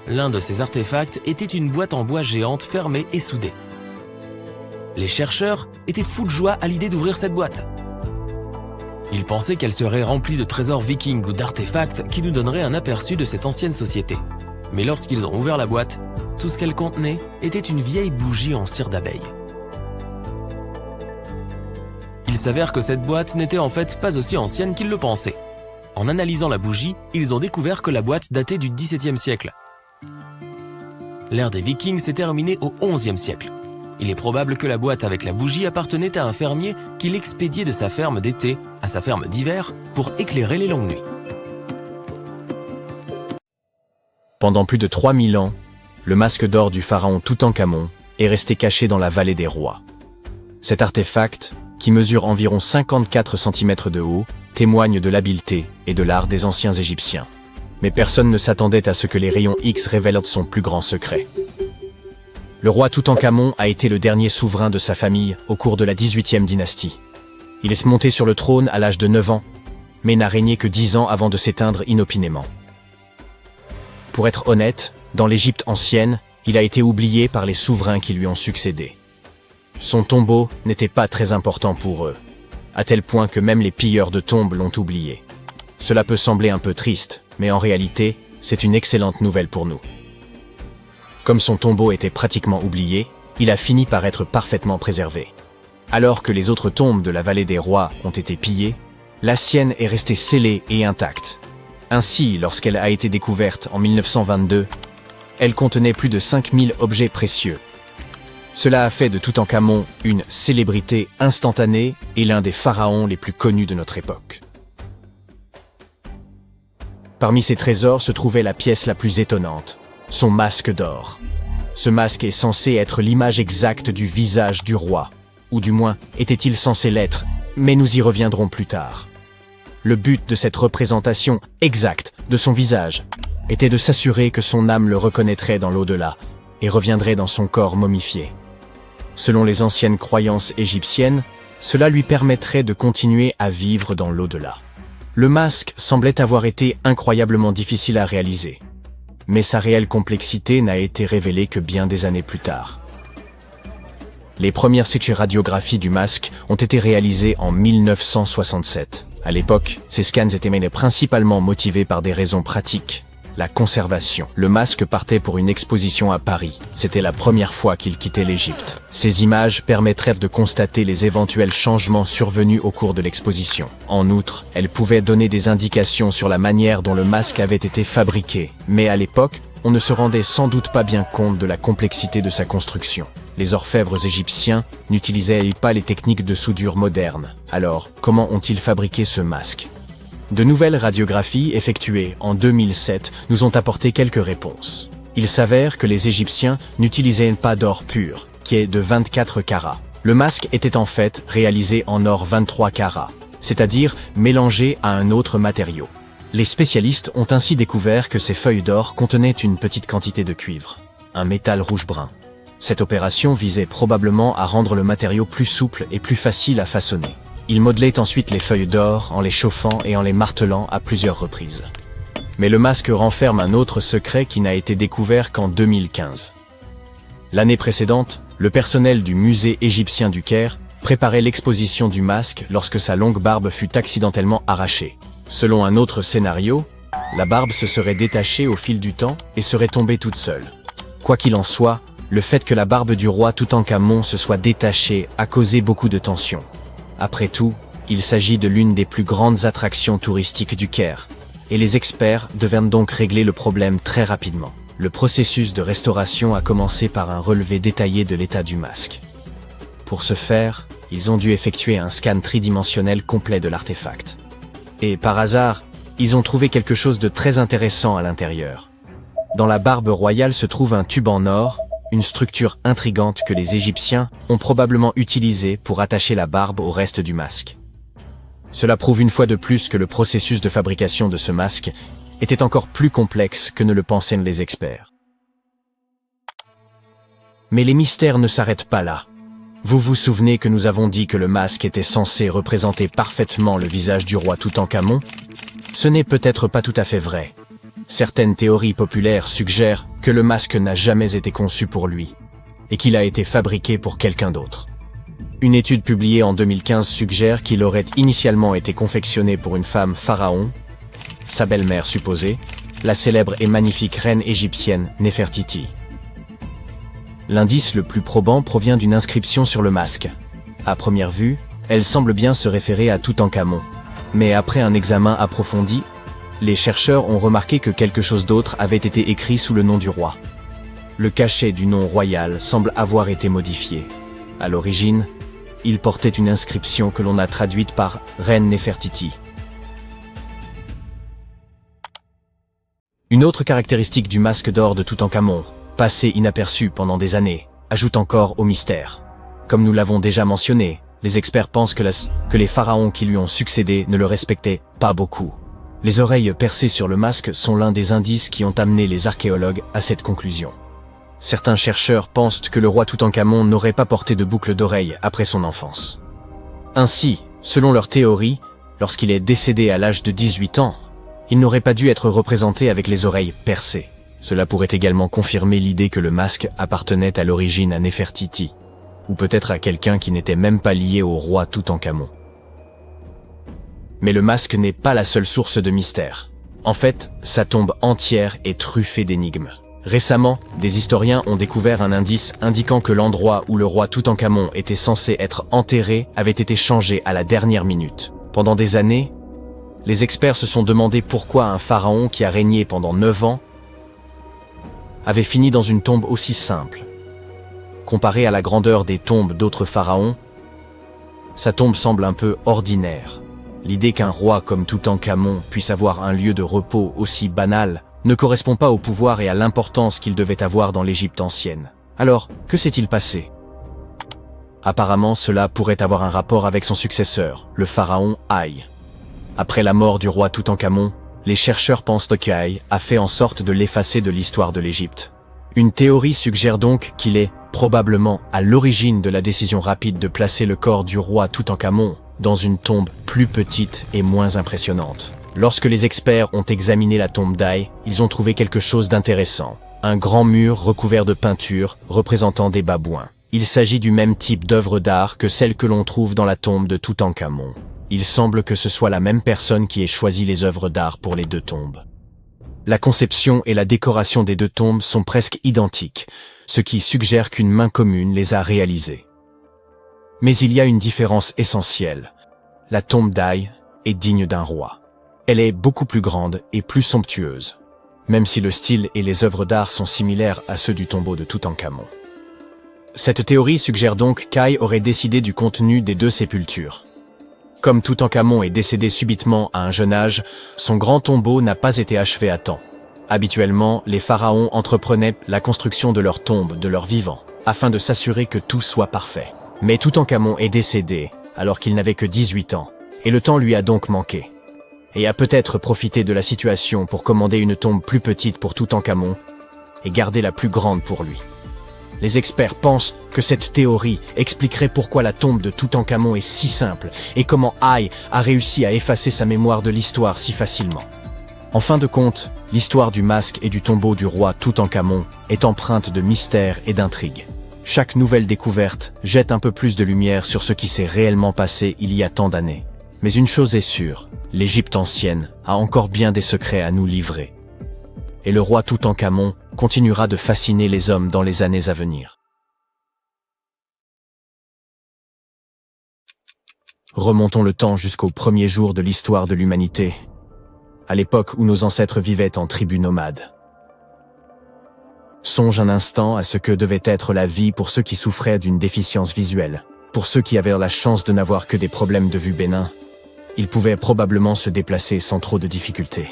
Speaker 4: L'un de ces artefacts était une boîte en bois géante fermée et soudée. Les chercheurs étaient fous de joie à l'idée d'ouvrir cette boîte. Ils pensaient qu'elle serait remplie de trésors vikings ou d'artefacts qui nous donneraient un aperçu de cette ancienne société. Mais lorsqu'ils ont ouvert la boîte, tout ce qu'elle contenait était une vieille bougie en cire d'abeille. Il s'avère que cette boîte n'était en fait pas aussi ancienne qu'ils le pensaient. En analysant la bougie, ils ont découvert que la boîte datait du XVIIe siècle. L'ère des Vikings s'est terminée au XIe siècle. Il est probable que la boîte avec la bougie appartenait à un fermier qui l'expédiait de sa ferme d'été à sa ferme d'hiver pour éclairer les longues nuits.
Speaker 2: Pendant plus de 3000 ans, le masque d'or du pharaon Toutankhamon est resté caché dans la vallée des rois. Cet artefact, qui mesure environ 54 cm de haut, témoigne de l'habileté et de l'art des anciens Égyptiens. Mais personne ne s'attendait à ce que les rayons X révèlent son plus grand secret. Le roi Toutankhamon a été le dernier souverain de sa famille au cours de la 18e dynastie. Il est monté sur le trône à l'âge de 9 ans, mais n'a régné que 10 ans avant de s'éteindre inopinément. Pour être honnête, dans l'Égypte ancienne, il a été oublié par les souverains qui lui ont succédé. Son tombeau n'était pas très important pour eux, à tel point que même les pilleurs de tombes l'ont oublié. Cela peut sembler un peu triste, mais en réalité, c'est une excellente nouvelle pour nous. Comme son tombeau était pratiquement oublié, il a fini par être parfaitement préservé. Alors que les autres tombes de la vallée des rois ont été pillées, la sienne est restée scellée et intacte. Ainsi, lorsqu'elle a été découverte en 1922, elle contenait plus de 5000 objets précieux. Cela a fait de Toutankhamon une célébrité instantanée et l'un des pharaons les plus connus de notre époque. Parmi ces trésors se trouvait la pièce la plus étonnante, son masque d'or. Ce masque est censé être l'image exacte du visage du roi, ou du moins était-il censé l'être, mais nous y reviendrons plus tard. Le but de cette représentation exacte de son visage était de s'assurer que son âme le reconnaîtrait dans l'au-delà et reviendrait dans son corps momifié. Selon les anciennes croyances égyptiennes, cela lui permettrait de continuer à vivre dans l'au-delà. Le masque semblait avoir été incroyablement difficile à réaliser. Mais sa réelle complexité n'a été révélée que bien des années plus tard. Les premières radiographies du masque ont été réalisées en 1967. À l'époque, ces scans étaient menés principalement motivés par des raisons pratiques. La conservation. Le masque partait pour une exposition à Paris. C'était la première fois qu'il quittait l'Égypte. Ces images permettraient de constater les éventuels changements survenus au cours de l'exposition. En outre, elles pouvaient donner des indications sur la manière dont le masque avait été fabriqué. Mais à l'époque, on ne se rendait sans doute pas bien compte de la complexité de sa construction. Les orfèvres égyptiens n'utilisaient pas les techniques de soudure modernes. Alors, comment ont-ils fabriqué ce masque ? De nouvelles radiographies effectuées en 2007 nous ont apporté quelques réponses. Il s'avère que les Égyptiens n'utilisaient pas d'or pur, qui est de 24 carats. Le masque était en fait réalisé en or 23 carats, c'est-à-dire mélangé à un autre matériau. Les spécialistes ont ainsi découvert que ces feuilles d'or contenaient une petite quantité de cuivre, un métal rouge-brun. Cette opération visait probablement à rendre le matériau plus souple et plus facile à façonner. Il modelait ensuite les feuilles d'or en les chauffant et en les martelant à plusieurs reprises. Mais le masque renferme un autre secret qui n'a été découvert qu'en 2015. L'année précédente, le personnel du musée égyptien du Caire préparait l'exposition du masque lorsque sa longue barbe fut accidentellement arrachée. Selon un autre scénario, la barbe se serait détachée au fil du temps et serait tombée toute seule. Quoi qu'il en soit, le fait que la barbe du roi Toutankhamon se soit détachée a causé beaucoup de tension. Après tout, il s'agit de l'une des plus grandes attractions touristiques du Caire, et les experts devaient donc régler le problème très rapidement. Le processus de restauration a commencé par un relevé détaillé de l'état du masque. Pour ce faire, ils ont dû effectuer un scan tridimensionnel complet de l'artefact. Et par hasard, ils ont trouvé quelque chose de très intéressant à l'intérieur. Dans la barbe royale se trouve un tube en or, une structure intrigante que les Égyptiens ont probablement utilisée pour attacher la barbe au reste du masque. Cela prouve une fois de plus que le processus de fabrication de ce masque était encore plus complexe que ne le pensaient les experts. Mais les mystères ne s'arrêtent pas là. Vous vous souvenez que nous avons dit que le masque était censé représenter parfaitement le visage du roi Toutankhamon ? Ce n'est peut-être pas tout à fait vrai. Certaines théories populaires suggèrent que le masque n'a jamais été conçu pour lui, et qu'il a été fabriqué pour quelqu'un d'autre. Une étude publiée en 2015 suggère qu'il aurait initialement été confectionné pour une femme pharaon, sa belle-mère supposée, la célèbre et magnifique reine égyptienne Néfertiti. L'indice le plus probant provient d'une inscription sur le masque. À première vue, elle semble bien se référer à Toutankhamon, mais après un examen approfondi, les chercheurs ont remarqué que quelque chose d'autre avait été écrit sous le nom du roi. Le cachet du nom royal semble avoir été modifié. À l'origine, il portait une inscription que l'on a traduite par « Reine Néfertiti ». Une autre caractéristique du masque d'or de Toutankhamon, passé inaperçu pendant des années, ajoute encore au mystère. Comme nous l'avons déjà mentionné, les experts pensent que les pharaons qui lui ont succédé ne le respectaient pas beaucoup. Les oreilles percées sur le masque sont l'un des indices qui ont amené les archéologues à cette conclusion. Certains chercheurs pensent que le roi Toutankhamon n'aurait pas porté de boucle d'oreille après son enfance. Ainsi, selon leur théorie, lorsqu'il est décédé à l'âge de 18 ans, il n'aurait pas dû être représenté avec les oreilles percées. Cela pourrait également confirmer l'idée que le masque appartenait à l'origine à Néfertiti, ou peut-être à quelqu'un qui n'était même pas lié au roi Toutankhamon. Mais le masque n'est pas la seule source de mystère. En fait, sa tombe entière est truffée d'énigmes. Récemment, des historiens ont découvert un indice indiquant que l'endroit où le roi Toutankhamon était censé être enterré avait été changé à la dernière minute. Pendant des années, les experts se sont demandé pourquoi un pharaon qui a régné pendant 9 ans avait fini dans une tombe aussi simple. Comparé à la grandeur des tombes d'autres pharaons, sa tombe semble un peu ordinaire. L'idée qu'un roi comme Toutankhamon puisse avoir un lieu de repos aussi banal ne correspond pas au pouvoir et à l'importance qu'il devait avoir dans l'Égypte ancienne. Alors, que s'est-il passé ? Apparemment, cela pourrait avoir un rapport avec son successeur, le pharaon Haï. Après la mort du roi Toutankhamon, les chercheurs pensent que Haï a fait en sorte de l'effacer de l'histoire de l'Égypte. Une théorie suggère donc qu'il est probablement à l'origine de la décision rapide de placer le corps du roi Toutankhamon dans une tombe plus petite et moins impressionnante. Lorsque les experts ont examiné la tombe d'Ai, ils ont trouvé quelque chose d'intéressant. Un grand mur recouvert de peintures représentant des babouins. Il s'agit du même type d'œuvre d'art que celle que l'on trouve dans la tombe de Toutankhamon. Il semble que ce soit la même personne qui ait choisi les œuvres d'art pour les deux tombes. La conception et la décoration des deux tombes sont presque identiques, ce qui suggère qu'une main commune les a réalisées. Mais il y a une différence essentielle. La tombe d'Ai est digne d'un roi. Elle est beaucoup plus grande et plus somptueuse, même si le style et les œuvres d'art sont similaires à ceux du tombeau de Toutankhamon. Cette théorie suggère donc qu'Ai aurait décidé du contenu des deux sépultures. Comme Toutankhamon est décédé subitement à un jeune âge, son grand tombeau n'a pas été achevé à temps. Habituellement, les pharaons entreprenaient la construction de leur tombe de leur vivant, afin de s'assurer que tout soit parfait. Mais Toutankhamon est décédé alors qu'il n'avait que 18 ans, et le temps lui a donc manqué. Et a peut-être profité de la situation pour commander une tombe plus petite pour Toutankhamon et garder la plus grande pour lui. Les experts pensent que cette théorie expliquerait pourquoi la tombe de Toutankhamon est si simple et comment Ai a réussi à effacer sa mémoire de l'histoire si facilement. En fin de compte, l'histoire du masque et du tombeau du roi Toutankhamon est empreinte de mystère et d'intrigue. Chaque nouvelle découverte jette un peu plus de lumière sur ce qui s'est réellement passé il y a tant d'années. Mais une chose est sûre, l'Égypte ancienne a encore bien des secrets à nous livrer. Et le roi Toutankhamon continuera de fasciner les hommes dans les années à venir. Remontons le temps jusqu'aux premiers jours de l'histoire de l'humanité, à l'époque où nos ancêtres vivaient en tribus nomades. Songe un instant à ce que devait être la vie pour ceux qui souffraient d'une déficience visuelle. Pour ceux qui avaient la chance de n'avoir que des problèmes de vue bénins, ils pouvaient probablement se déplacer sans trop de difficultés.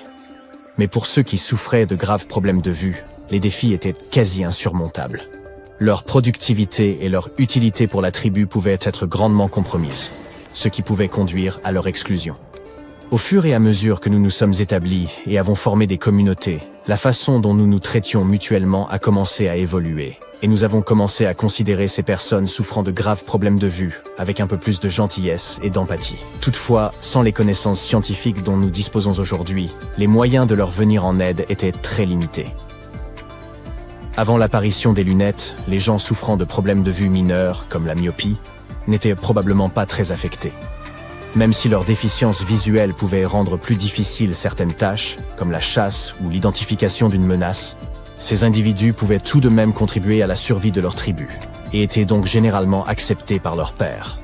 Speaker 2: Mais pour ceux qui souffraient de graves problèmes de vue, les défis étaient quasi insurmontables. Leur productivité et leur utilité pour la tribu pouvaient être grandement compromises, ce qui pouvait conduire à leur exclusion. Au fur et à mesure que nous nous sommes établis et avons formé des communautés, la façon dont nous nous traitions mutuellement a commencé à évoluer, et nous avons commencé à considérer ces personnes souffrant de graves problèmes de vue avec un peu plus de gentillesse et d'empathie. Toutefois, sans les connaissances scientifiques dont nous disposons aujourd'hui, les moyens de leur venir en aide étaient très limités. Avant l'apparition des lunettes, les gens souffrant de problèmes de vue mineurs, comme la myopie, n'étaient probablement pas très affectés. Même si leur déficience visuelle pouvait rendre plus difficiles certaines tâches, comme la chasse ou l'identification d'une menace, ces individus pouvaient tout de même contribuer à la survie de leur tribu, et étaient donc généralement acceptés par leurs pairs.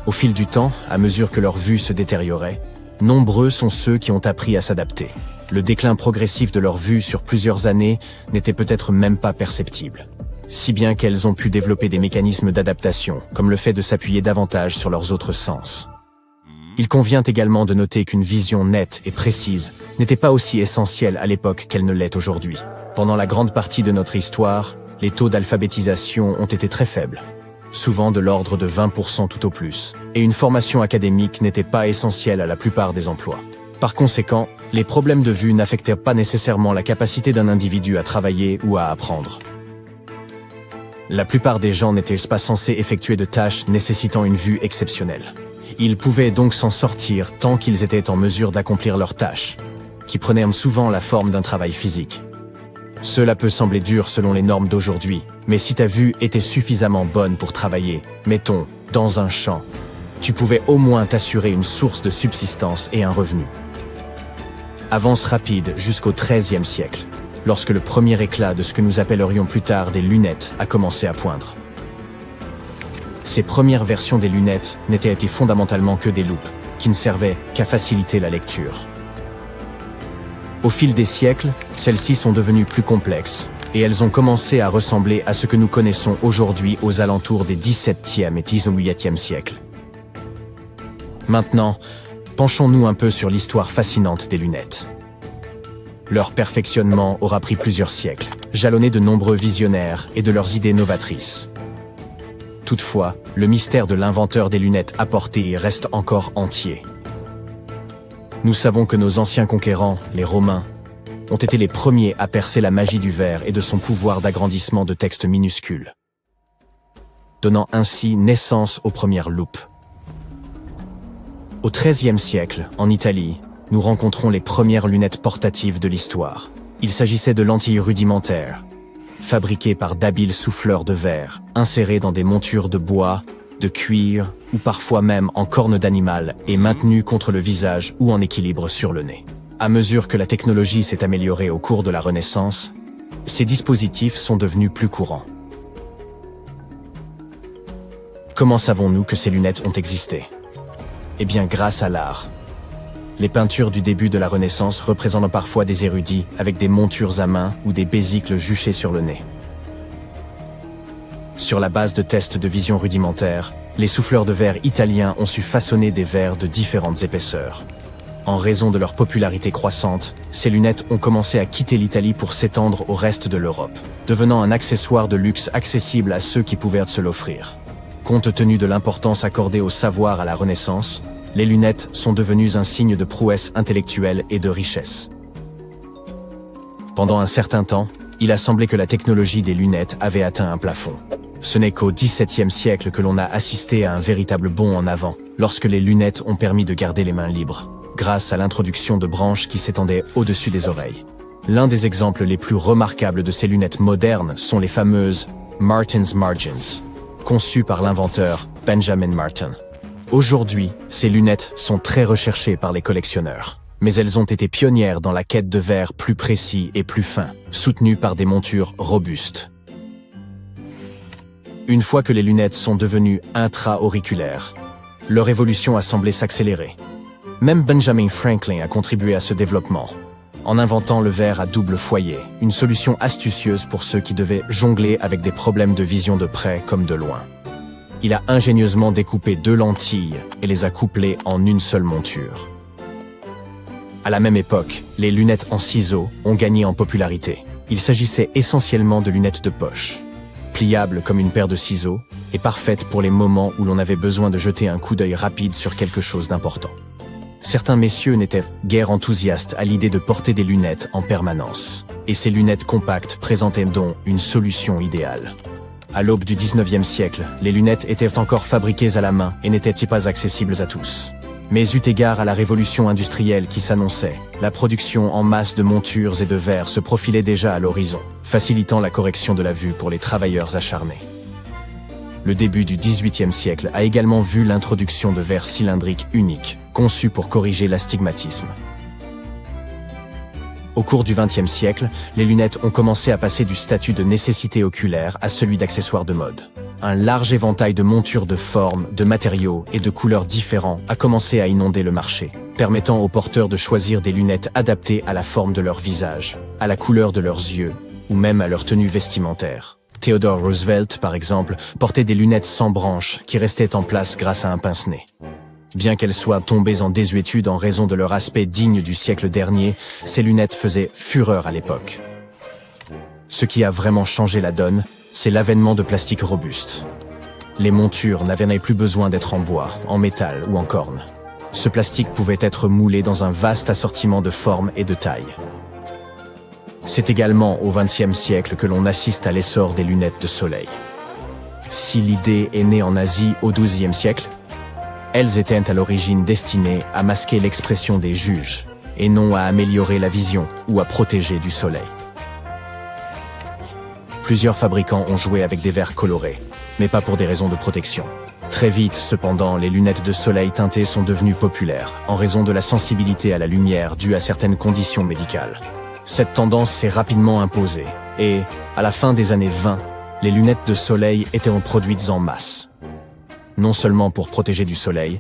Speaker 2: Au fil du temps, à mesure que leur vue se détériorait, nombreux sont ceux qui ont appris à s'adapter. Le déclin progressif de leur vue sur plusieurs années n'était peut-être même pas perceptible, si bien qu'elles ont pu développer des mécanismes d'adaptation, comme le fait de s'appuyer davantage sur leurs autres sens. Il convient également de noter qu'une vision nette et précise n'était pas aussi essentielle à l'époque qu'elle ne l'est aujourd'hui. Pendant la grande partie de notre histoire, les taux d'alphabétisation ont été très faibles, souvent de l'ordre de 20% tout au plus, et une formation académique n'était pas essentielle à la plupart des emplois. Par conséquent, les problèmes de vue n'affectaient pas nécessairement la capacité d'un individu à travailler ou à apprendre. La plupart des gens n'étaient pas censés effectuer de tâches nécessitant une vue exceptionnelle. Ils pouvaient donc s'en sortir tant qu'ils étaient en mesure d'accomplir leurs tâches, qui prenaient souvent la forme d'un travail physique. Cela peut sembler dur selon les normes d'aujourd'hui, mais si ta vue était suffisamment bonne pour travailler, mettons, dans un champ, tu pouvais au moins t'assurer une source de subsistance et un revenu. Avance rapide jusqu'au XIIIe siècle, lorsque le premier éclat de ce que nous appellerions plus tard des lunettes a commencé à poindre. Ces premières versions des lunettes n'étaient fondamentalement que des loupes, qui ne servaient qu'à faciliter la lecture. Au fil des siècles, celles-ci sont devenues plus complexes, et elles ont commencé à ressembler à ce que nous connaissons aujourd'hui aux alentours des XVIIe et XVIIIe siècles. Maintenant, penchons-nous un peu sur l'histoire fascinante des lunettes. Leur perfectionnement aura pris plusieurs siècles, jalonné de nombreux visionnaires et de leurs idées novatrices. Toutefois, le mystère de l'inventeur des lunettes apportées reste encore entier. Nous savons que nos anciens conquérants, les Romains, ont été les premiers à percer la magie du verre et de son pouvoir d'agrandissement de textes minuscules, donnant ainsi naissance aux premières loupes. Au XIIIe siècle, en Italie, nous rencontrons les premières lunettes portatives de l'histoire. Il s'agissait de lentilles rudimentaires, fabriquées par d'habiles souffleurs de verre, insérées dans des montures de bois, de cuir ou parfois même en cornes d'animal et maintenues contre le visage ou en équilibre sur le nez. À mesure que la technologie s'est améliorée au cours de la Renaissance, ces dispositifs sont devenus plus courants. Comment savons-nous que ces lunettes ont existé? Eh bien, grâce à l'art. Les peintures du début de la Renaissance représentent parfois des érudits avec des montures à main ou des besicles juchés sur le nez. Sur la base de tests de vision rudimentaires, les souffleurs de verre italiens ont su façonner des verres de différentes épaisseurs. En raison de leur popularité croissante, ces lunettes ont commencé à quitter l'Italie pour s'étendre au reste de l'Europe, devenant un accessoire de luxe accessible à ceux qui pouvaient se l'offrir. Compte tenu de l'importance accordée au savoir à la Renaissance, les lunettes sont devenues un signe de prouesse intellectuelle et de richesse. Pendant un certain temps, il a semblé que la technologie des lunettes avait atteint un plafond. Ce n'est qu'au XVIIe siècle que l'on a assisté à un véritable bond en avant, lorsque les lunettes ont permis de garder les mains libres, grâce à l'introduction de branches qui s'étendaient au-dessus des oreilles. L'un des exemples les plus remarquables de ces lunettes modernes sont les fameuses Martin's Margins, conçues par l'inventeur Benjamin Martin. Aujourd'hui, ces lunettes sont très recherchées par les collectionneurs, mais elles ont été pionnières dans la quête de verres plus précis et plus fins, soutenues par des montures robustes. Une fois que les lunettes sont devenues intra-auriculaires, leur évolution a semblé s'accélérer. Même Benjamin Franklin a contribué à ce développement, en inventant le verre à double foyer, une solution astucieuse pour ceux qui devaient jongler avec des problèmes de vision de près comme de loin. Il a ingénieusement découpé 2 lentilles et les a couplées en une seule monture. À la même époque, les lunettes en ciseaux ont gagné en popularité. Il s'agissait essentiellement de lunettes de poche, pliables comme une paire de ciseaux et parfaites pour les moments où l'on avait besoin de jeter un coup d'œil rapide sur quelque chose d'important. Certains messieurs n'étaient guère enthousiastes à l'idée de porter des lunettes en permanence, et ces lunettes compactes présentaient donc une solution idéale. À l'aube du XIXe siècle, les lunettes étaient encore fabriquées à la main et n'étaient pas accessibles à tous. Mais eu égard à la révolution industrielle qui s'annonçait, la production en masse de montures et de verres se profilait déjà à l'horizon, facilitant la correction de la vue pour les travailleurs acharnés. Le début du XVIIIe siècle a également vu l'introduction de verres cylindriques uniques, conçus pour corriger l'astigmatisme. Au cours du XXe siècle, les lunettes ont commencé à passer du statut de nécessité oculaire à celui d'accessoire de mode. Un large éventail de montures de formes, de matériaux et de couleurs différents a commencé à inonder le marché, permettant aux porteurs de choisir des lunettes adaptées à la forme de leur visage, à la couleur de leurs yeux, ou même à leur tenue vestimentaire. Theodore Roosevelt, par exemple, portait des lunettes sans branches qui restaient en place grâce à un pince-nez. Bien qu'elles soient tombées en désuétude en raison de leur aspect digne du siècle dernier, ces lunettes faisaient fureur à l'époque. Ce qui a vraiment changé la donne, c'est l'avènement de plastique robuste. Les montures n'avaient plus besoin d'être en bois, en métal ou en corne. Ce plastique pouvait être moulé dans un vaste assortiment de formes et de tailles. C'est également au XXe siècle que l'on assiste à l'essor des lunettes de soleil. Si l'idée est née en Asie au XIIe siècle, elles étaient à l'origine destinées à masquer l'expression des juges, et non à améliorer la vision ou à protéger du soleil. Plusieurs fabricants ont joué avec des verres colorés, mais pas pour des raisons de protection. Très vite, cependant, les lunettes de soleil teintées sont devenues populaires, en raison de la sensibilité à la lumière due à certaines conditions médicales. Cette tendance s'est rapidement imposée, et, à la fin des années 20, les lunettes de soleil étaient produites en masse. Non seulement pour protéger du soleil,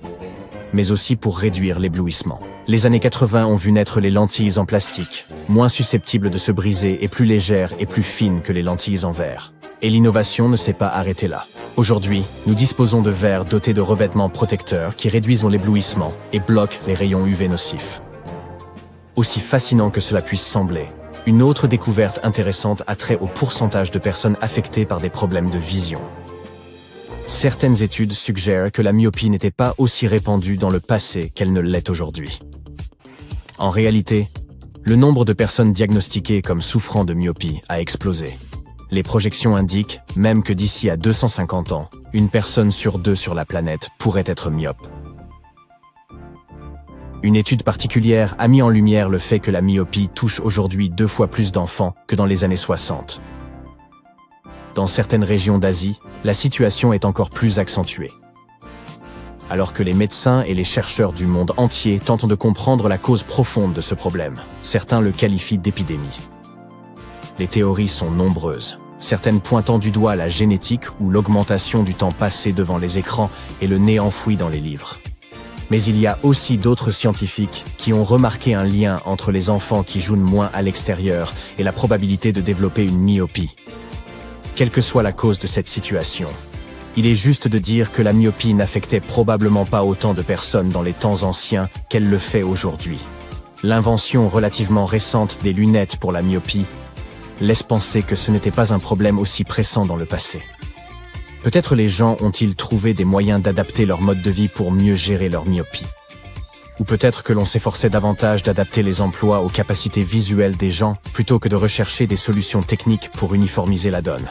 Speaker 2: mais aussi pour réduire l'éblouissement. Les années 80 ont vu naître les lentilles en plastique, moins susceptibles de se briser et plus légères et plus fines que les lentilles en verre. Et l'innovation ne s'est pas arrêtée là. Aujourd'hui, nous disposons de verres dotés de revêtements protecteurs qui réduisent l'éblouissement et bloquent les rayons UV nocifs. Aussi fascinant que cela puisse sembler, une autre découverte intéressante a trait au pourcentage de personnes affectées par des problèmes de vision. Certaines études suggèrent que la myopie n'était pas aussi répandue dans le passé qu'elle ne l'est aujourd'hui. En réalité, le nombre de personnes diagnostiquées comme souffrant de myopie a explosé. Les projections indiquent même que d'ici à 250 ans, une personne sur 2 sur la planète pourrait être myope. Une étude particulière a mis en lumière le fait que la myopie touche aujourd'hui 2 fois plus d'enfants que dans les années 60. Dans certaines régions d'Asie, la situation est encore plus accentuée. Alors que les médecins et les chercheurs du monde entier tentent de comprendre la cause profonde de ce problème, certains le qualifient d'épidémie. Les théories sont nombreuses, certaines pointant du doigt la génétique ou l'augmentation du temps passé devant les écrans et le nez enfoui dans les livres. Mais il y a aussi d'autres scientifiques qui ont remarqué un lien entre les enfants qui jouent moins à l'extérieur et la probabilité de développer une myopie. Quelle que soit la cause de cette situation, il est juste de dire que la myopie n'affectait probablement pas autant de personnes dans les temps anciens qu'elle le fait aujourd'hui. L'invention relativement récente des lunettes pour la myopie laisse penser que ce n'était pas un problème aussi pressant dans le passé. Peut-être les gens ont-ils trouvé des moyens d'adapter leur mode de vie pour mieux gérer leur myopie. Ou peut-être que l'on s'efforçait davantage d'adapter les emplois aux capacités visuelles des gens plutôt que de rechercher des solutions techniques pour uniformiser la donne.